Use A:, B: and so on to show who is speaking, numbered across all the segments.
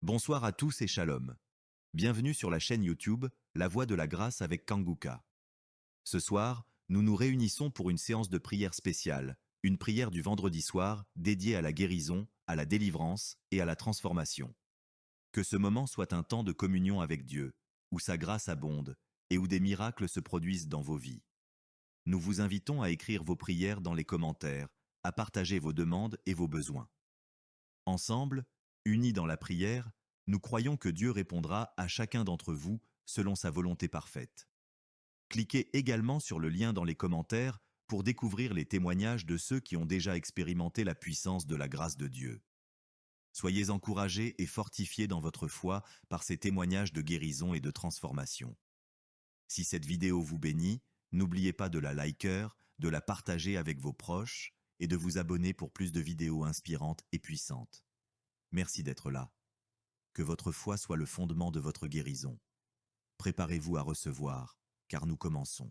A: Bonsoir à tous et shalom. Bienvenue sur la chaîne YouTube La Voix de la Grâce avec Kanguka. Ce soir, nous nous réunissons pour une séance de prière spéciale, une prière du vendredi soir dédiée à la guérison, à la délivrance et à la transformation. Que ce moment soit un temps de communion avec Dieu, où sa grâce abonde et où des miracles se produisent dans vos vies. Nous vous invitons à écrire vos prières dans les commentaires, à partager vos demandes et vos besoins. Ensemble, unis dans la prière, nous croyons que Dieu répondra à chacun d'entre vous selon sa volonté parfaite. Cliquez également sur le lien dans les commentaires pour découvrir les témoignages de ceux qui ont déjà expérimenté la puissance de la grâce de Dieu. Soyez encouragés et fortifiés dans votre foi par ces témoignages de guérison et de transformation. Si cette vidéo vous bénit, n'oubliez pas de la liker, de la partager avec vos proches et de vous abonner pour plus de vidéos inspirantes et puissantes. Merci d'être là. Que votre foi soit le fondement de votre guérison. Préparez-vous à recevoir, car nous commençons.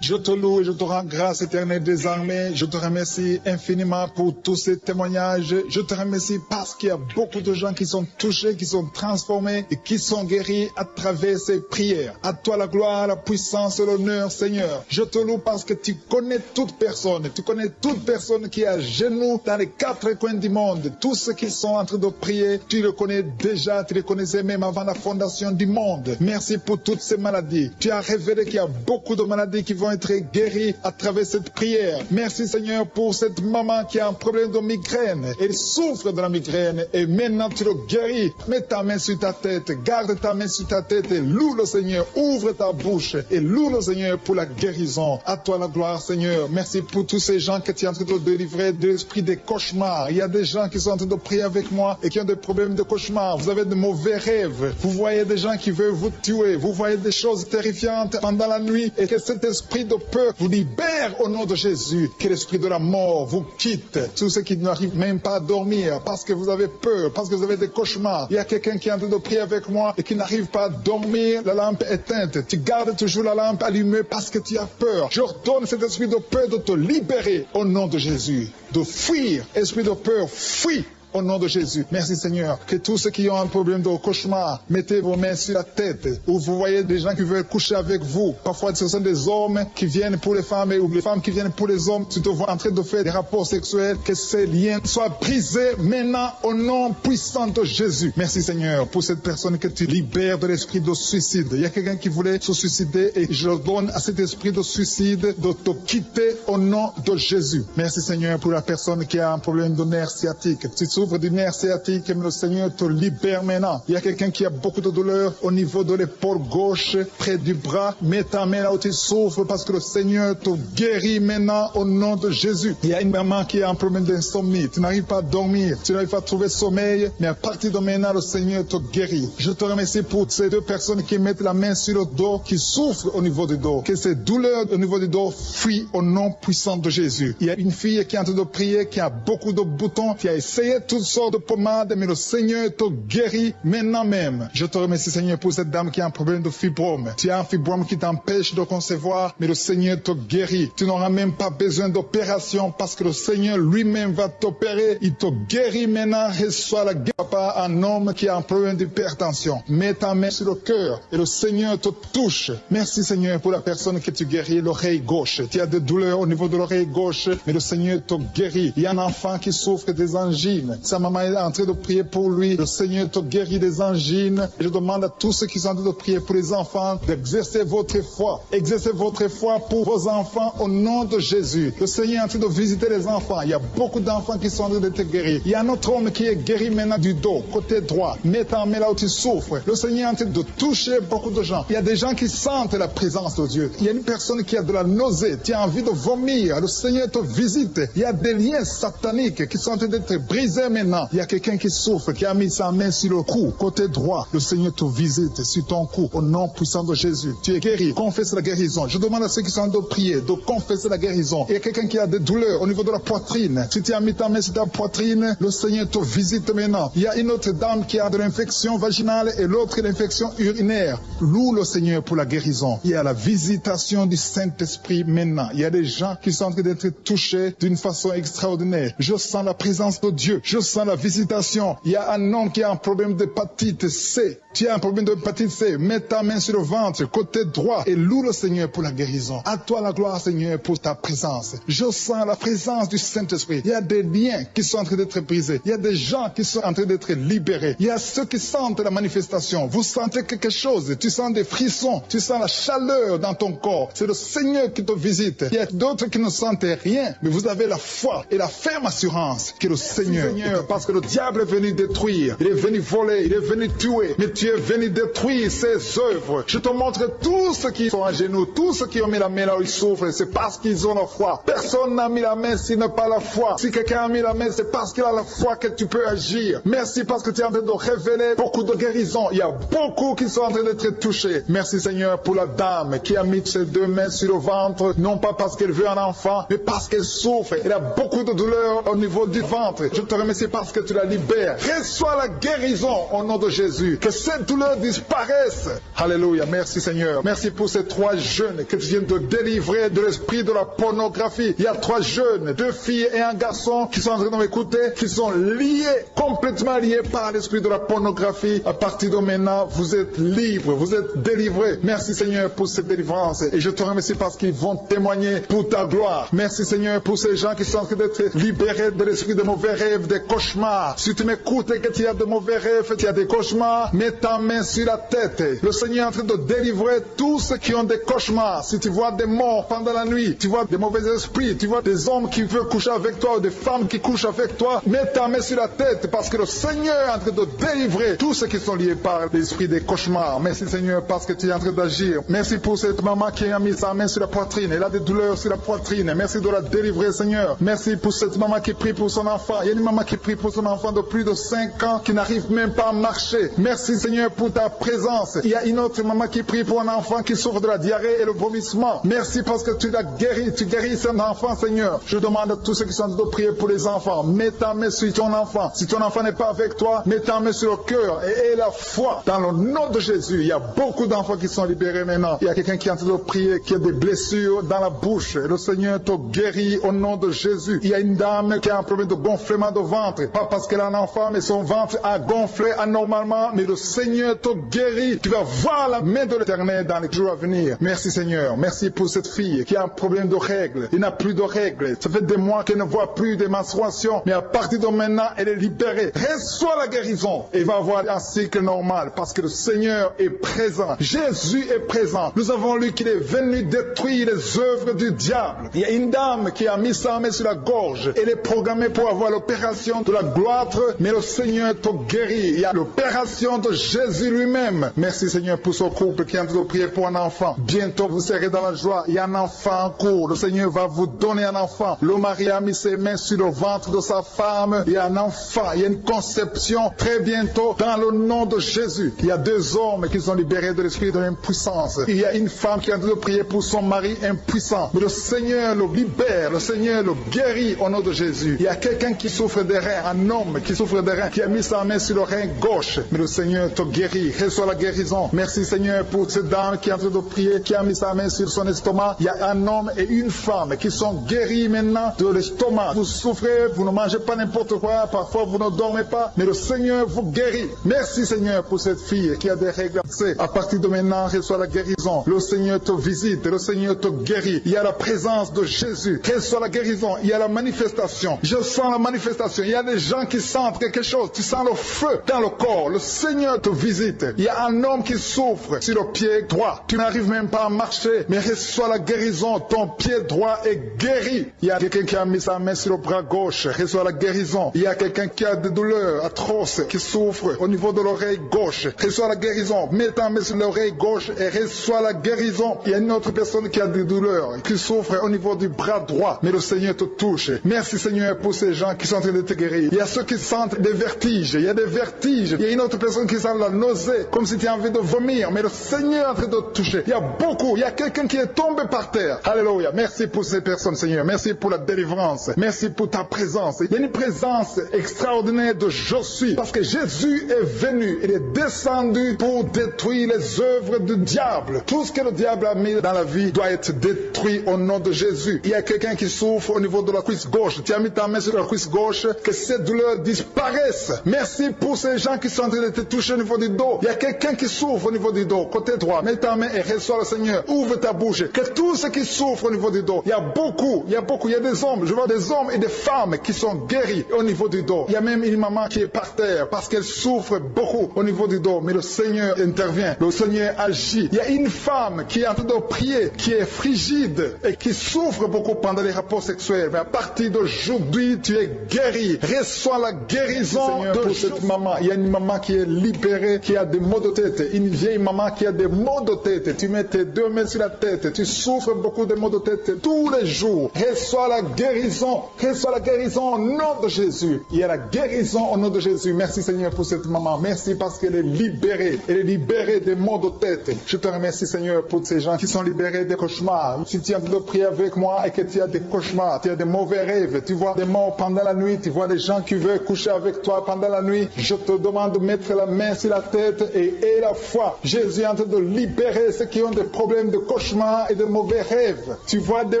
B: Je te loue et je te rends grâce éternelle des armées. Je te remercie infiniment pour tous ces témoignages. Je te remercie parce qu'il y a beaucoup de gens qui sont touchés, qui sont transformés et qui sont guéris à travers ces prières. À toi la gloire, la puissance et l'honneur, Seigneur. Je te loue parce que tu connais toute personne. Tu connais toute personne qui est à genoux dans les quatre coins du monde. Tous ceux qui sont en train de prier, tu le connais déjà. Tu les connaissais même avant la fondation du monde. Merci pour toutes ces maladies. Tu as révélé qu'il y a beaucoup de maladies qui vont être guérie à travers cette prière. Merci Seigneur pour cette maman qui a un problème de migraine. Elle souffre de la migraine et maintenant tu le guéris. Mets ta main sur ta tête, garde ta main sur ta tête et loue le Seigneur. Ouvre ta bouche et loue le Seigneur pour la guérison. À toi la gloire Seigneur. Merci pour tous ces gens que tu es en train de délivrer de l'esprit des cauchemars. Il y a des gens qui sont en train de prier avec moi et qui ont des problèmes de cauchemars. Vous avez de mauvais rêves. Vous voyez des gens qui veulent vous tuer. Vous voyez des choses terrifiantes pendant la nuit et que cet esprit de peur vous libère au nom de Jésus. Que l'esprit de la mort vous quitte. Tous ceux qui n'arrivent même pas à dormir parce que vous avez peur, parce que vous avez des cauchemars. Il y a quelqu'un qui est en train de prier avec moi et qui n'arrive pas à dormir, la lampe éteinte. Tu gardes toujours la lampe allumée parce que tu as peur. J'ordonne cet esprit de peur de te libérer au nom de Jésus. De fuir. Esprit de peur, fuis. Au nom de Jésus. Merci Seigneur. Que tous ceux qui ont un problème de cauchemar, mettez vos mains sur la tête. Ou vous voyez des gens qui veulent coucher avec vous. Parfois ce sont des hommes qui viennent pour les femmes ou les femmes qui viennent pour les hommes. Tu te vois en train de faire des rapports sexuels. Que ces liens soient brisés maintenant au nom puissant de Jésus. Merci Seigneur pour cette personne que tu libères de l'esprit de suicide. Il y a quelqu'un qui voulait se suicider et je donne à cet esprit de suicide de te quitter au nom de Jésus. Merci Seigneur pour la personne qui a un problème de nerf sciatique. Tu souffres du nerf sciatique, mais le Seigneur te libère maintenant. Il y a quelqu'un qui a beaucoup de douleur au niveau de l'épaule gauche, près du bras. Mets ta main là où tu souffres parce que le Seigneur te guérit maintenant au nom de Jésus. Il y a une maman qui a un problème d'insomnie. Tu n'arrives pas à dormir, tu n'arrives pas à trouver sommeil, mais à partir de maintenant, le Seigneur te guérit. Je te remercie pour ces deux personnes qui mettent la main sur le dos, qui souffrent au niveau du dos. Que ces douleurs au niveau du dos fuient au nom puissant de Jésus. Il y a une fille qui est en train de prier, qui a beaucoup de boutons, qui a essayé toutes sortes de pommades, mais le Seigneur te guérit maintenant même. Je te remercie Seigneur pour cette dame qui a un problème de fibrome. Tu as un fibrome qui t'empêche de concevoir, mais le Seigneur te guérit. Tu n'auras même pas besoin d'opération parce que le Seigneur lui-même va t'opérer. Il te guérit maintenant. Reçois la guérison par un homme qui a un problème d'hypertension. Mets ta main sur le cœur et le Seigneur te touche. Merci Seigneur pour la personne que tu guéris, l'oreille gauche. Tu as des douleurs au niveau de l'oreille gauche, mais le Seigneur te guérit. Il y a un enfant qui souffre des angines. Sa maman est en train de prier pour lui. Le Seigneur te guérit des angines. Et je demande à tous ceux qui sont en train de prier pour les enfants d'exercer votre foi. Exercez votre foi pour vos enfants au nom de Jésus. Le Seigneur est en train de visiter les enfants. Il y a beaucoup d'enfants qui sont en train d'être guéris. Il y a un autre homme qui est guéri maintenant du dos, côté droit. Mets ta main là où tu souffres. Le Seigneur est en train de toucher beaucoup de gens. Il y a des gens qui sentent la présence de Dieu. Il y a une personne qui a de la nausée. Tu as envie de vomir. Le Seigneur te visite. Il y a des liens sataniques qui sont en train d'être brisés maintenant. Il y a quelqu'un qui souffre, qui a mis sa main sur le cou, côté droit. Le Seigneur te visite sur ton cou, au nom puissant de Jésus. Tu es guéri. Confesse la guérison. Je demande à ceux qui sont en train de prier de confesser la guérison. Il y a quelqu'un qui a des douleurs au niveau de la poitrine. Si tu as mis ta main sur ta poitrine, le Seigneur te visite maintenant. Il y a une autre dame qui a de l'infection vaginale et l'autre l'infection urinaire. Loue le Seigneur pour la guérison. Il y a la visitation du Saint-Esprit maintenant. Il y a des gens qui sont en train d'être touchés d'une façon extraordinaire. Je sens la présence de Dieu. Je sens la visitation. Il y a un homme qui a un problème d'hépatite C. Tu as un problème d'hépatite C. Mets ta main sur le ventre, côté droit, et loue le Seigneur pour la guérison. À toi la gloire, Seigneur, pour ta présence. Je sens la présence du Saint-Esprit. Il y a des liens qui sont en train d'être brisés. Il y a des gens qui sont en train d'être libérés. Il y a ceux qui sentent la manifestation. Vous sentez quelque chose. Tu sens des frissons. Tu sens la chaleur dans ton corps. C'est le Seigneur qui te visite. Il y a d'autres qui ne sentent rien, mais vous avez la foi et la ferme assurance que le Seigneur, parce que le diable est venu détruire. Il est venu voler. Il est venu tuer. Mais tu es venu détruire ses œuvres. Je te montre tous ceux qui sont à genoux, tous ceux qui ont mis la main là où ils souffrent, c'est parce qu'ils ont la foi. Personne n'a mis la main s'il n'a pas la foi. Si quelqu'un a mis la main, c'est parce qu'il a la foi que tu peux agir. Merci parce que tu es en train de révéler beaucoup de guérisons. Il y a beaucoup qui sont en train d'être touchés. Merci Seigneur pour la dame qui a mis ses deux mains sur le ventre, non pas parce qu'elle veut un enfant, mais parce qu'elle souffre. Elle a beaucoup de douleur au niveau du ventre. Je te remercie parce que tu la libères. Reçois la guérison au nom de Jésus. Que cette douleur disparaisse. Alléluia. Merci Seigneur. Merci pour ces 3 jeunes que tu viens de délivrer de l'esprit de la pornographie. Il y a 3 jeunes, 2 filles et un garçon qui sont en train de m'écouter, qui sont liés, complètement liés par l'esprit de la pornographie. À partir de maintenant, vous êtes libres, vous êtes délivrés. Merci Seigneur pour cette délivrance. Et je te remercie parce qu'ils vont témoigner pour ta gloire. Merci Seigneur pour ces gens qui sont en train d'être libérés de l'esprit de mauvais rêves, des cauchemars. Si tu m'écoutes et que tu as de mauvais rêves, tu as des cauchemars, mets ta main sur la tête. Le Seigneur est en train de délivrer tous ceux qui ont des cauchemars. Si tu vois des morts pendant la nuit, tu vois des mauvais esprits, tu vois des hommes qui veulent coucher avec toi ou des femmes qui couchent avec toi, mets ta main sur la tête parce que le Seigneur est en train de délivrer tous ceux qui sont liés par l'esprit des cauchemars. Merci Seigneur parce que tu es en train d'agir. Merci pour cette maman qui a mis sa main sur la poitrine. Elle a des douleurs sur la poitrine. Merci de la délivrer Seigneur. Merci pour cette maman qui prie pour son enfant. Il y a une maman qui prie pour son enfant de plus de 5 ans qui n'arrive même pas à marcher. Merci Seigneur pour ta présence. Il y a une autre maman qui prie pour un enfant qui souffre de la diarrhée et le vomissement. Merci parce que tu l'as guéri. Tu guéris cet enfant Seigneur. Je demande à tous ceux qui sont en train de prier pour les enfants. Mets ta main sur ton enfant. Si ton enfant n'est pas avec toi, mets ta main sur le cœur et aie la foi. Dans le nom de Jésus, il y a beaucoup d'enfants qui sont libérés maintenant. Il y a quelqu'un qui est en train de prier, qui a des blessures dans la bouche. Le Seigneur te guérit au nom de Jésus. Il y a une dame qui a un problème de gonflement de ventre. Pas parce qu'elle a un enfant, mais son ventre a gonflé anormalement. Mais le Seigneur te guérit. Tu vas voir la main de l'Éternel dans les jours à venir. Merci Seigneur. Merci pour cette fille qui a un problème de règles. Il n'a plus de règles. Ça fait des mois qu'elle ne voit plus de menstruation. Mais à partir de maintenant, elle est libérée. Reçois la guérison. Et va avoir un cycle normal parce que le Seigneur est présent. Jésus est présent. Nous avons lu qu'il est venu détruire les œuvres du diable. Il y a une dame qui a mis sa main sur la gorge. Elle est programmée pour avoir l'opération de la gloire, mais le Seigneur te guérit. Il y a l'opération de Jésus lui-même. Merci Seigneur pour ce couple qui est en train de prier pour un enfant. Bientôt vous serez dans la joie. Il y a un enfant en cours. Le Seigneur va vous donner un enfant. Le mari a mis ses mains sur le ventre de sa femme. Il y a un enfant. Il y a une conception très bientôt dans le nom de Jésus. Il y a 2 hommes qui sont libérés de l'esprit de l'impuissance. Il y a une femme qui est en train de prier pour son mari impuissant. Mais le Seigneur le libère. Le Seigneur le guérit au nom de Jésus. Il y a quelqu'un qui souffre des reins. Un homme qui souffre des reins. Qui a mis sa main sur le rein gauche. Mais le Seigneur te guérit. Reçois la guérison. Merci Seigneur pour cette dame qui est en train de prier. Qui a mis sa main sur son estomac. Il y a un homme et une femme qui sont guéris maintenant de l'estomac. Vous souffrez. Vous ne mangez pas n'importe quoi. Parfois vous ne dormez pas. Mais le Seigneur vous guérit. Merci Seigneur pour cette fille qui a des règles. À partir de maintenant, reçois la guérison. Le Seigneur te visite. Le Seigneur te guérit. Il y a la présence de Jésus. Reçois la guérison. Il y a la manifestation. Je sens la manifestation. Il y a des gens qui sentent quelque chose. Tu sens le feu dans le corps. Le Seigneur te visite. Il y a un homme qui souffre sur le pied droit. Tu n'arrives même pas à marcher. Mais reçois la guérison. Ton pied droit est guéri. Il y a quelqu'un qui a mis sa main sur le bras gauche. Reçois la guérison. Il y a quelqu'un qui a des douleurs atroces, qui souffre au niveau de l'oreille gauche. Reçois la guérison. Mets ta main sur l'oreille gauche et reçois la guérison. Il y a une autre personne qui a des douleurs, qui souffre au niveau du bras droit. Mais le Seigneur te touche. Merci Seigneur pour ces gens qui sont en train de te guérir. Il y a ceux qui sentent des vertiges. Il y a des vertiges. Il y a une autre personne qui sent la nausée, comme si tu as envie de vomir. Mais le Seigneur est en train de te toucher. Il y a beaucoup. Il y a quelqu'un qui est tombé par terre. Alléluia. Merci pour ces personnes Seigneur. Merci pour la délivrance. Merci pour ta présence. Il y a une présence extraordinaire de je suis. Parce que Jésus est venu. Il est descendu pour détruire les œuvres du diable. Tout ce que le diable a mis dans la vie doit être détruit au nom de Jésus. Il y a quelqu'un qui souffre au niveau de la cuisse gauche. Tu as mis ta main sur la cuisse gauche. que ces douleurs disparaissent. Merci pour ces gens qui sont en train de te toucher au niveau du dos. Il y a quelqu'un qui souffre au niveau du dos, côté droit. Mets ta main et reçois le Seigneur. Ouvre ta bouche. Que tous ceux qui souffrent au niveau du dos, il y a beaucoup, il y a des hommes, je vois des hommes et des femmes qui sont guéris au niveau du dos. Il y a même une maman qui est par terre parce qu'elle souffre beaucoup au niveau du dos. Mais le Seigneur intervient, le Seigneur agit. Il y a une femme qui est en train de prier, qui est frigide et qui souffre beaucoup pendant les rapports sexuels. Mais à partir d'aujourd'hui, tu es guéri. Reçois la guérison de cette maman. Il y a une maman qui est libérée, qui a des maux de tête. Une vieille maman qui a des maux de tête. Tu mets tes deux mains sur la tête. Tu souffres beaucoup de maux de tête tous les jours. Reçois la guérison. Reçois la guérison au nom de Jésus. Il y a la guérison au nom de Jésus. Merci Seigneur pour cette maman. Merci parce qu'elle est libérée. Elle est libérée des maux de tête. Je te remercie Seigneur pour ces gens qui sont libérés des cauchemars. Si tu es en train de prier avec moi et que tu as des cauchemars, tu as des mauvais rêves, tu vois des morts pendant la nuit, tu vois des gens qui veulent coucher avec toi pendant la nuit, je te demande de mettre la main sur la tête et la foi. Jésus est en train de libérer ceux qui ont des problèmes de cauchemars et de mauvais rêves. Tu vois des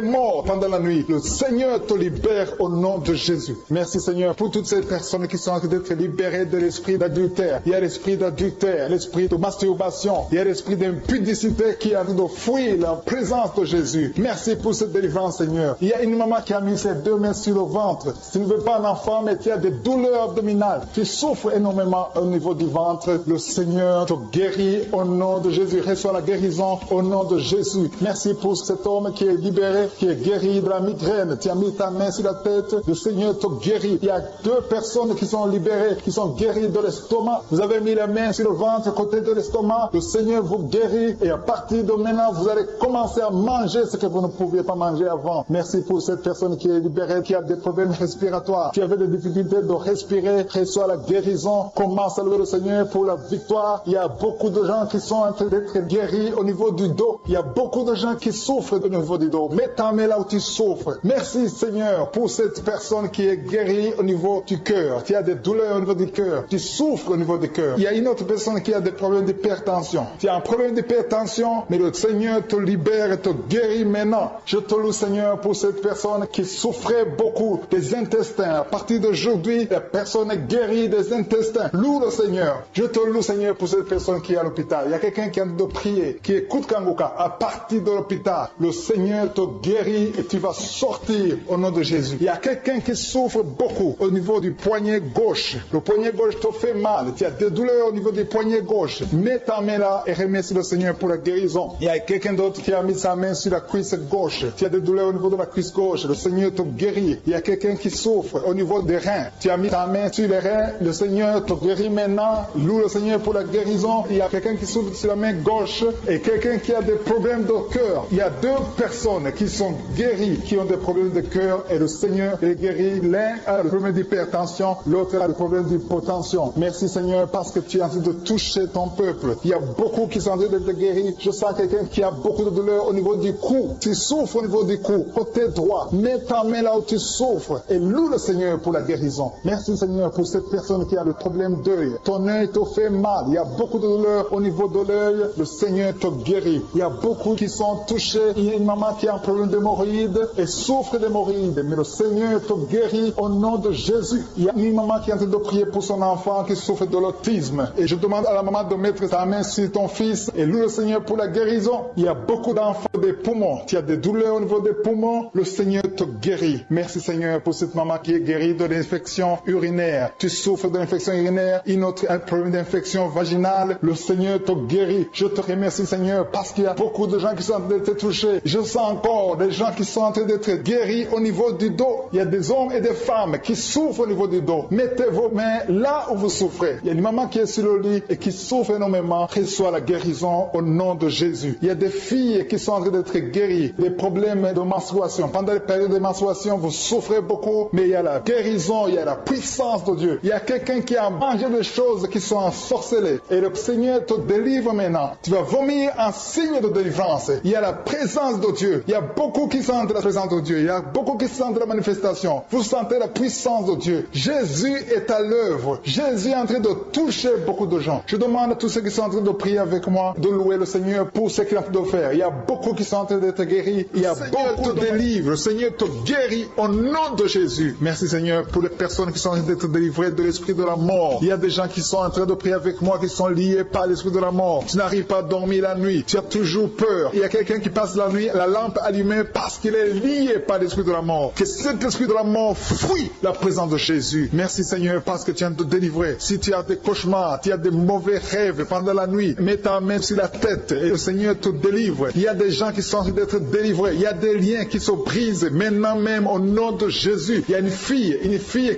B: morts pendant la nuit. Le Seigneur te libère au nom de Jésus. Merci Seigneur pour toutes ces personnes qui sont en train d'être libérées de l'esprit d'adultère. Il y a l'esprit d'adultère, l'esprit de masturbation, il y a l'esprit d'impudicité qui est en train de fuir la présence de Jésus. Merci pour cette délivrance Seigneur. Il y a une maman qui a mis ses deux mains sur le ventre. Tu ne veux pas un enfant mais tu as des douleurs abdominales. Tu souffres énormément au niveau du ventre. Le Seigneur te guérit au nom de Jésus. Reçois la guérison au nom de Jésus. Merci pour cet homme qui est libéré, qui est guéri de la migraine. Tu as mis ta main sur la tête. Le Seigneur te guérit. Il y a deux personnes qui sont libérées, qui sont guéries de l'estomac. Vous avez mis la main sur le ventre, côté de l'estomac. Le Seigneur vous guérit et à partir de maintenant, vous allez commencer à manger ce que vous ne pouviez pas manger avant. Merci pour cette personne qui est libérée, qui a des problèmes respiratoires, qui avait des difficultés de respirer. Reçois la guérison. Commence à louer le Seigneur pour la victoire. Il y a beaucoup de gens qui sont en train d'être guéris au niveau du dos. Il y a beaucoup de gens qui souffrent au niveau du dos. Mets ta main là où tu souffres. Merci Seigneur pour cette personne qui est guérie au niveau du cœur. Tu as des douleurs au niveau du cœur. Tu souffres au niveau du cœur. Il y a une autre personne qui a des problèmes d'hypertension. Tu as un problème d'hypertension, mais le Seigneur te libère et te guérit maintenant. Je te loue Seigneur pour cette personne qui souffrait beaucoup des intestins. À partir d'aujourd'hui, la personne est guérie des intestins. Loue le Seigneur. Je te loue Seigneur pour cette personne qui est à l'hôpital. Il y a quelqu'un qui a de prier, qui écoute Kanguka. À partir de l'hôpital, le Seigneur te guérit et tu vas sortir au nom de Jésus. Il y a quelqu'un qui souffre beaucoup au niveau du poignet gauche. Le poignet gauche te fait mal. Tu as des douleurs au niveau du poignet gauche. Mets ta main là et remercie le Seigneur pour la guérison. Il y a quelqu'un d'autre qui a mis sa main sur la cuisse gauche. Tu as des douleurs au niveau de la cuisse gauche. Le Seigneur te guérit. Il y a quelqu'un qui souffre au niveau des reins. Tu as mis ta main sur les reins. Le Seigneur te guérit maintenant. Loue le Seigneur pour la guérison. Il y a quelqu'un qui souffre sur la main gauche et quelqu'un qui a des problèmes de cœur. Il y a deux personnes qui sont guéries, qui ont des problèmes de cœur et le Seigneur les guérit. L'un a le problème d'hypertension, l'autre a le problème d'hypotension. Merci Seigneur parce que tu es en train de toucher ton peuple. Il y a beaucoup qui sont en train d'être guéris. Je sens quelqu'un qui a beaucoup de douleur au niveau du cou. Tu souffres au niveau du cou, côté droit. Mets ta main là où tu souffres et loue le Seigneur pour la guérison. Merci Seigneur pour cette personne qui a le problème d'œil. Ton œil te fait mal. Il y a beaucoup de douleur au niveau de l'œil. Le Seigneur te guérit. Il y a beaucoup qui sont touchés. Il y a une maman qui a un problème d'hémorroïdes et souffre d'hémorroïdes. Mais le Seigneur te guérit au nom de Jésus. Il y a une maman qui est en train de prier pour son enfant qui souffre de l'autisme. Et je demande à la maman de mettre sa main sur ton fils et loue le Seigneur pour la guérison. Il y a beaucoup d'enfants des poumons. Tu as des douleurs au niveau des poumons. Le Seigneur te guérit. Merci Seigneur pour cette maman qui est guérie de l'infection urinaire. Tu souffres de l'infection urinaire. Une autre a un problème d'infection vaginale. Le Seigneur te guérit. Je te remercie Seigneur parce qu'il y a beaucoup de gens qui sont en train d'être touchés. Je sens encore des gens qui sont en train d'être guéris au niveau du dos. Il y a des hommes et des femmes qui souffrent au niveau du dos. Mettez vos mains là où vous souffrez. Il y a une maman qui est sur le lit et qui souffre énormément. Reçois la guérison au nom de Jésus. Il y a des filles qui sont en train d'être guéries. Des problèmes de menstruation. Pendant les périodes de menstruation, vous souffrez beaucoup, mais il y a la guérison, il y a la puissance de Dieu. Il y a quelqu'un qui a mangé des choses qui sont ensorcelées. Et le Seigneur te délivre maintenant. Tu vas vomir un signe de délivrance. Il y a la présence de Dieu. Il y a beaucoup qui sentent la présence de Dieu. Il y a beaucoup qui sentent la manifestation. Vous sentez la puissance de Dieu. Jésus est à l'œuvre. Jésus est en train de toucher beaucoup de gens. Je demande à tous ceux qui sont en train de prier avec moi de louer le Seigneur pour ce qu'il est en train de faire. Il y a beaucoup qui sont en train d'être guéris. Il y a beaucoup de délivres. Le Seigneur te guérit au nom de Jésus. Merci Seigneur. Seigneur, pour les personnes qui sont en train d'être délivrées de l'esprit de la mort. Il y a des gens qui sont en train de prier avec moi, qui sont liés par l'esprit de la mort. Tu n'arrives pas à dormir la nuit, tu as toujours peur. Il y a quelqu'un qui passe la nuit, la lampe allumée parce qu'il est lié par l'esprit de la mort. Que cet esprit de la mort fuit la présence de Jésus. Merci Seigneur parce que tu viens de te délivrer. Si tu as des cauchemars, tu as des mauvais rêves pendant la nuit, mets ta main sur la tête et le Seigneur te délivre. Il y a des gens qui sont en train d'être délivrés. Il y a des liens qui se brisent maintenant même au nom de Jésus. Il y a une fille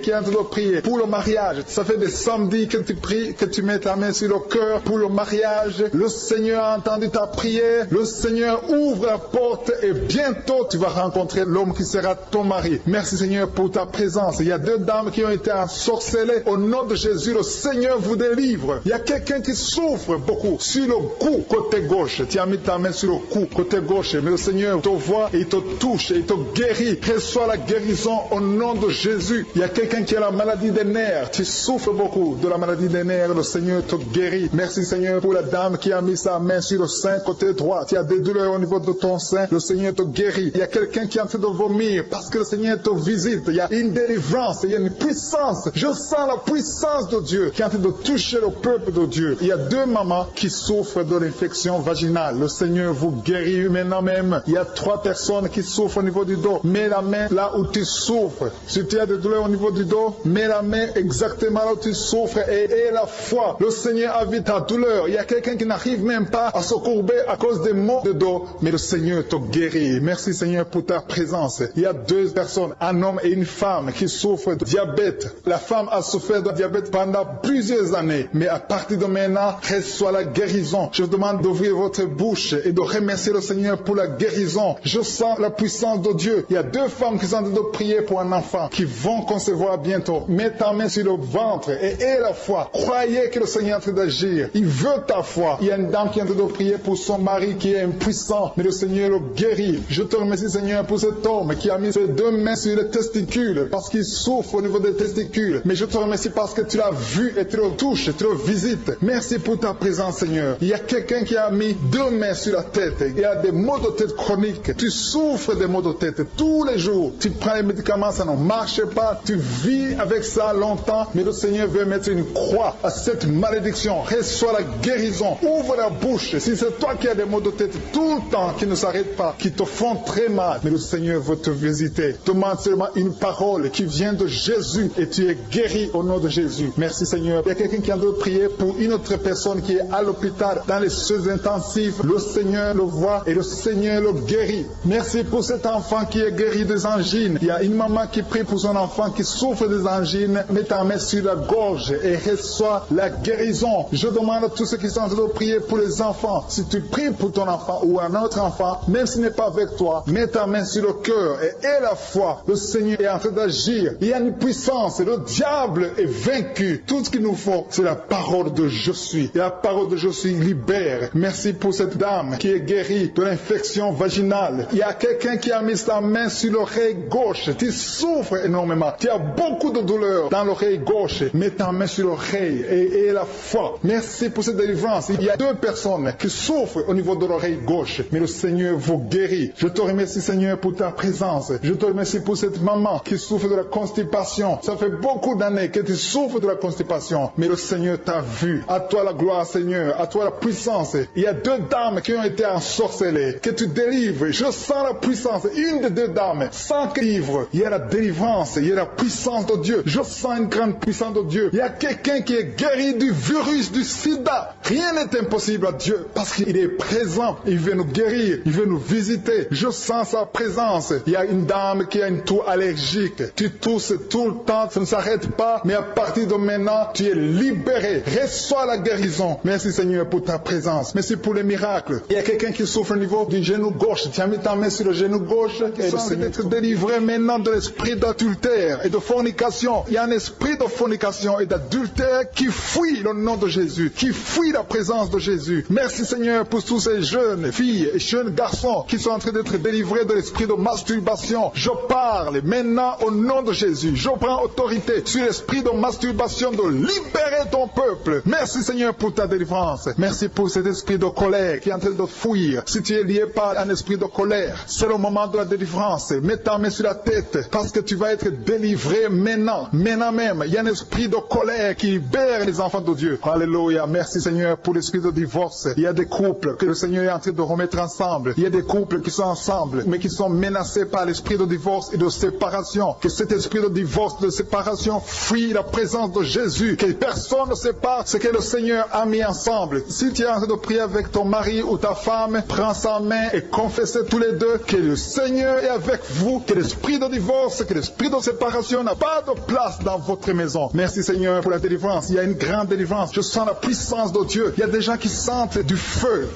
B: qui est en train de prier pour le mariage. Ça fait des samedis que tu pries, que tu mets ta main sur le cœur pour le mariage. Le Seigneur a entendu ta prière. Le Seigneur ouvre la porte et bientôt tu vas rencontrer l'homme qui sera ton mari. Merci Seigneur pour ta présence. Il y a deux dames qui ont été ensorcelées. Au nom de Jésus, le Seigneur vous délivre. Il y a quelqu'un qui souffre beaucoup sur le cou, côté gauche. Tu as mis ta main sur le cou, côté gauche. Mais le Seigneur te voit et il te touche et il te guérit. Reçois la guérison au nom de Jésus. Il y a quelqu'un qui a la maladie des nerfs. Tu souffres beaucoup de la maladie des nerfs. Le Seigneur te guérit. Merci Seigneur pour la dame qui a mis sa main sur le sein, côté droit. Tu as des douleurs au niveau de ton sein. Le Seigneur te guérit. Il y a quelqu'un qui est en train de vomir parce que le Seigneur te visite. Il y a une délivrance. Il y a une puissance. Je sens la puissance de Dieu qui est en train de toucher le peuple de Dieu. Il y a deux mamans qui souffrent de l'infection vaginale. Le Seigneur vous guérit maintenant même. Il y a 3 personnes qui souffrent au niveau du dos. Mets la main là où tu souffres. Si tu as des douleurs au niveau du dos, mets la main exactement là où tu souffres et aie la foi. Le Seigneur a vu ta douleur. Il y a quelqu'un qui n'arrive même pas à se courber à cause des maux de dos, mais le Seigneur te guérit. Merci Seigneur pour ta présence. Il y a 2 personnes, un homme et une femme qui souffrent de diabète. La femme a souffert de diabète pendant plusieurs années, mais à partir de maintenant, reçoit la guérison. Je vous demande d'ouvrir votre bouche et de remercier le Seigneur pour la guérison. Je sens la puissance de Dieu. Il y a 2 femmes qui sont en train de prier pour un enfant qui vont concevoir bientôt. Mets ta main sur le ventre et aie la foi. Croyez que le Seigneur est en train d'agir. Il veut ta foi. Il y a une dame qui est en train de prier pour son mari qui est impuissant, mais le Seigneur le guérit. Je te remercie Seigneur pour cet homme qui a mis ses 2 mains sur les testicules parce qu'il souffre au niveau des testicules. Mais je te remercie parce que tu l'as vu et tu le touches, tu le visites. Merci pour ta présence Seigneur. Il y a quelqu'un qui a mis 2 mains sur la tête. Il y a des maux de tête chroniques. Tu souffres des maux de tête tous les jours. Tu prends les médicaments, ça ne marche pas. Tu vis avec ça longtemps, mais le Seigneur veut mettre une croix à cette malédiction. Reçois la guérison. Ouvre la bouche. Si c'est toi qui as des maux de tête tout le temps, qui ne s'arrêtent pas, qui te font très mal, mais le Seigneur veut te visiter. Demande seulement une parole qui vient de Jésus et tu es guéri au nom de Jésus. Merci Seigneur. Il y a quelqu'un qui a de prier pour une autre personne qui est à l'hôpital dans les soins intensifs. Le Seigneur le voit et le Seigneur le guérit. Merci pour cet enfant qui est guéri des angines. Il y a une maman qui prie pour son enfant qui souffre des angines. Mets ta main sur la gorge et reçois la guérison. Je demande à tous ceux qui sont en train de prier pour les enfants. Si tu pries pour ton enfant ou un autre enfant, même s'il n'est pas avec toi, mets ta main sur le cœur et aie la foi. Le Seigneur est en train d'agir. Il y a une puissance. Le diable est vaincu. Tout ce qu'il nous faut, c'est la parole de je suis. Et la parole de je suis libère. Merci pour cette dame qui est guérie de l'infection vaginale. Il y a quelqu'un qui a mis sa main sur l'oreille gauche. Tu souffres énormément. Tu as beaucoup de douleur dans l'oreille gauche. Mets ta main sur l'oreille et aie la foi. Merci pour cette délivrance. Il y a 2 personnes qui souffrent au niveau de l'oreille gauche. Mais le Seigneur vous guérit. Je te remercie Seigneur pour ta présence. Je te remercie pour cette maman qui souffre de la constipation. Ça fait beaucoup d'années que tu souffres de la constipation. Mais le Seigneur t'a vu. À toi la gloire Seigneur. À toi la puissance. Il y a 2 dames qui ont été ensorcelées. Que tu délivres. Je sens la puissance. Une des 2 dames. Sans que livre. Il y a la délivrance. Il y a la puissance de Dieu. Je sens une grande puissance de Dieu. Il y a quelqu'un qui est guéri du virus du sida. Rien n'est impossible à Dieu parce qu'il est présent. Il veut nous guérir. Il veut nous visiter. Je sens sa présence. Il y a une dame qui a une toux allergique. Tu tousses tout le temps. Ça ne s'arrête pas. Mais à partir de maintenant, tu es libéré. Reçois la guérison. Merci Seigneur pour ta présence. Merci pour les miracles. Il y a quelqu'un qui souffre au niveau du genou gauche. Tu as mis ta main sur le genou gauche. Et le Seigneur être délivré maintenant de l'esprit d'adultère et de fornication. Il y a un esprit de fornication et d'adultère qui fuit le nom de Jésus, qui fuit la présence de Jésus. Merci Seigneur pour tous ces jeunes filles et jeunes garçons qui sont en train d'être délivrés de l'esprit de masturbation. Je parle maintenant au nom de Jésus. Je prends autorité sur l'esprit de masturbation de libérer ton peuple. Merci Seigneur pour ta délivrance. Merci pour cet esprit de colère qui est en train de fuir. Si tu es lié par un esprit de colère, c'est le moment de la délivrance. Mets ta main sur la tête parce que tu vas être délivré maintenant. Maintenant même, il y a un esprit de colère qui libère les enfants de Dieu. Alléluia. Merci Seigneur pour l'esprit de divorce. Il y a des couples que le Seigneur est en train de remettre ensemble. Il y a des couples qui sont ensemble, mais qui sont menacés par l'esprit de divorce et de séparation. Que cet esprit de divorce, de séparation, fuit la présence de Jésus. Que personne ne sépare ce que le Seigneur a mis ensemble. Si tu es en train de prier avec ton mari ou ta femme, prends sa main et confessez tous les deux que le Seigneur est avec vous, que l'esprit de divorce, que l'esprit de séparation n'a pas de place dans votre maison. Merci Seigneur pour la délivrance. Il y a une grande délivrance. Je sens la puissance de Dieu. Il y a des gens qui sentent du feu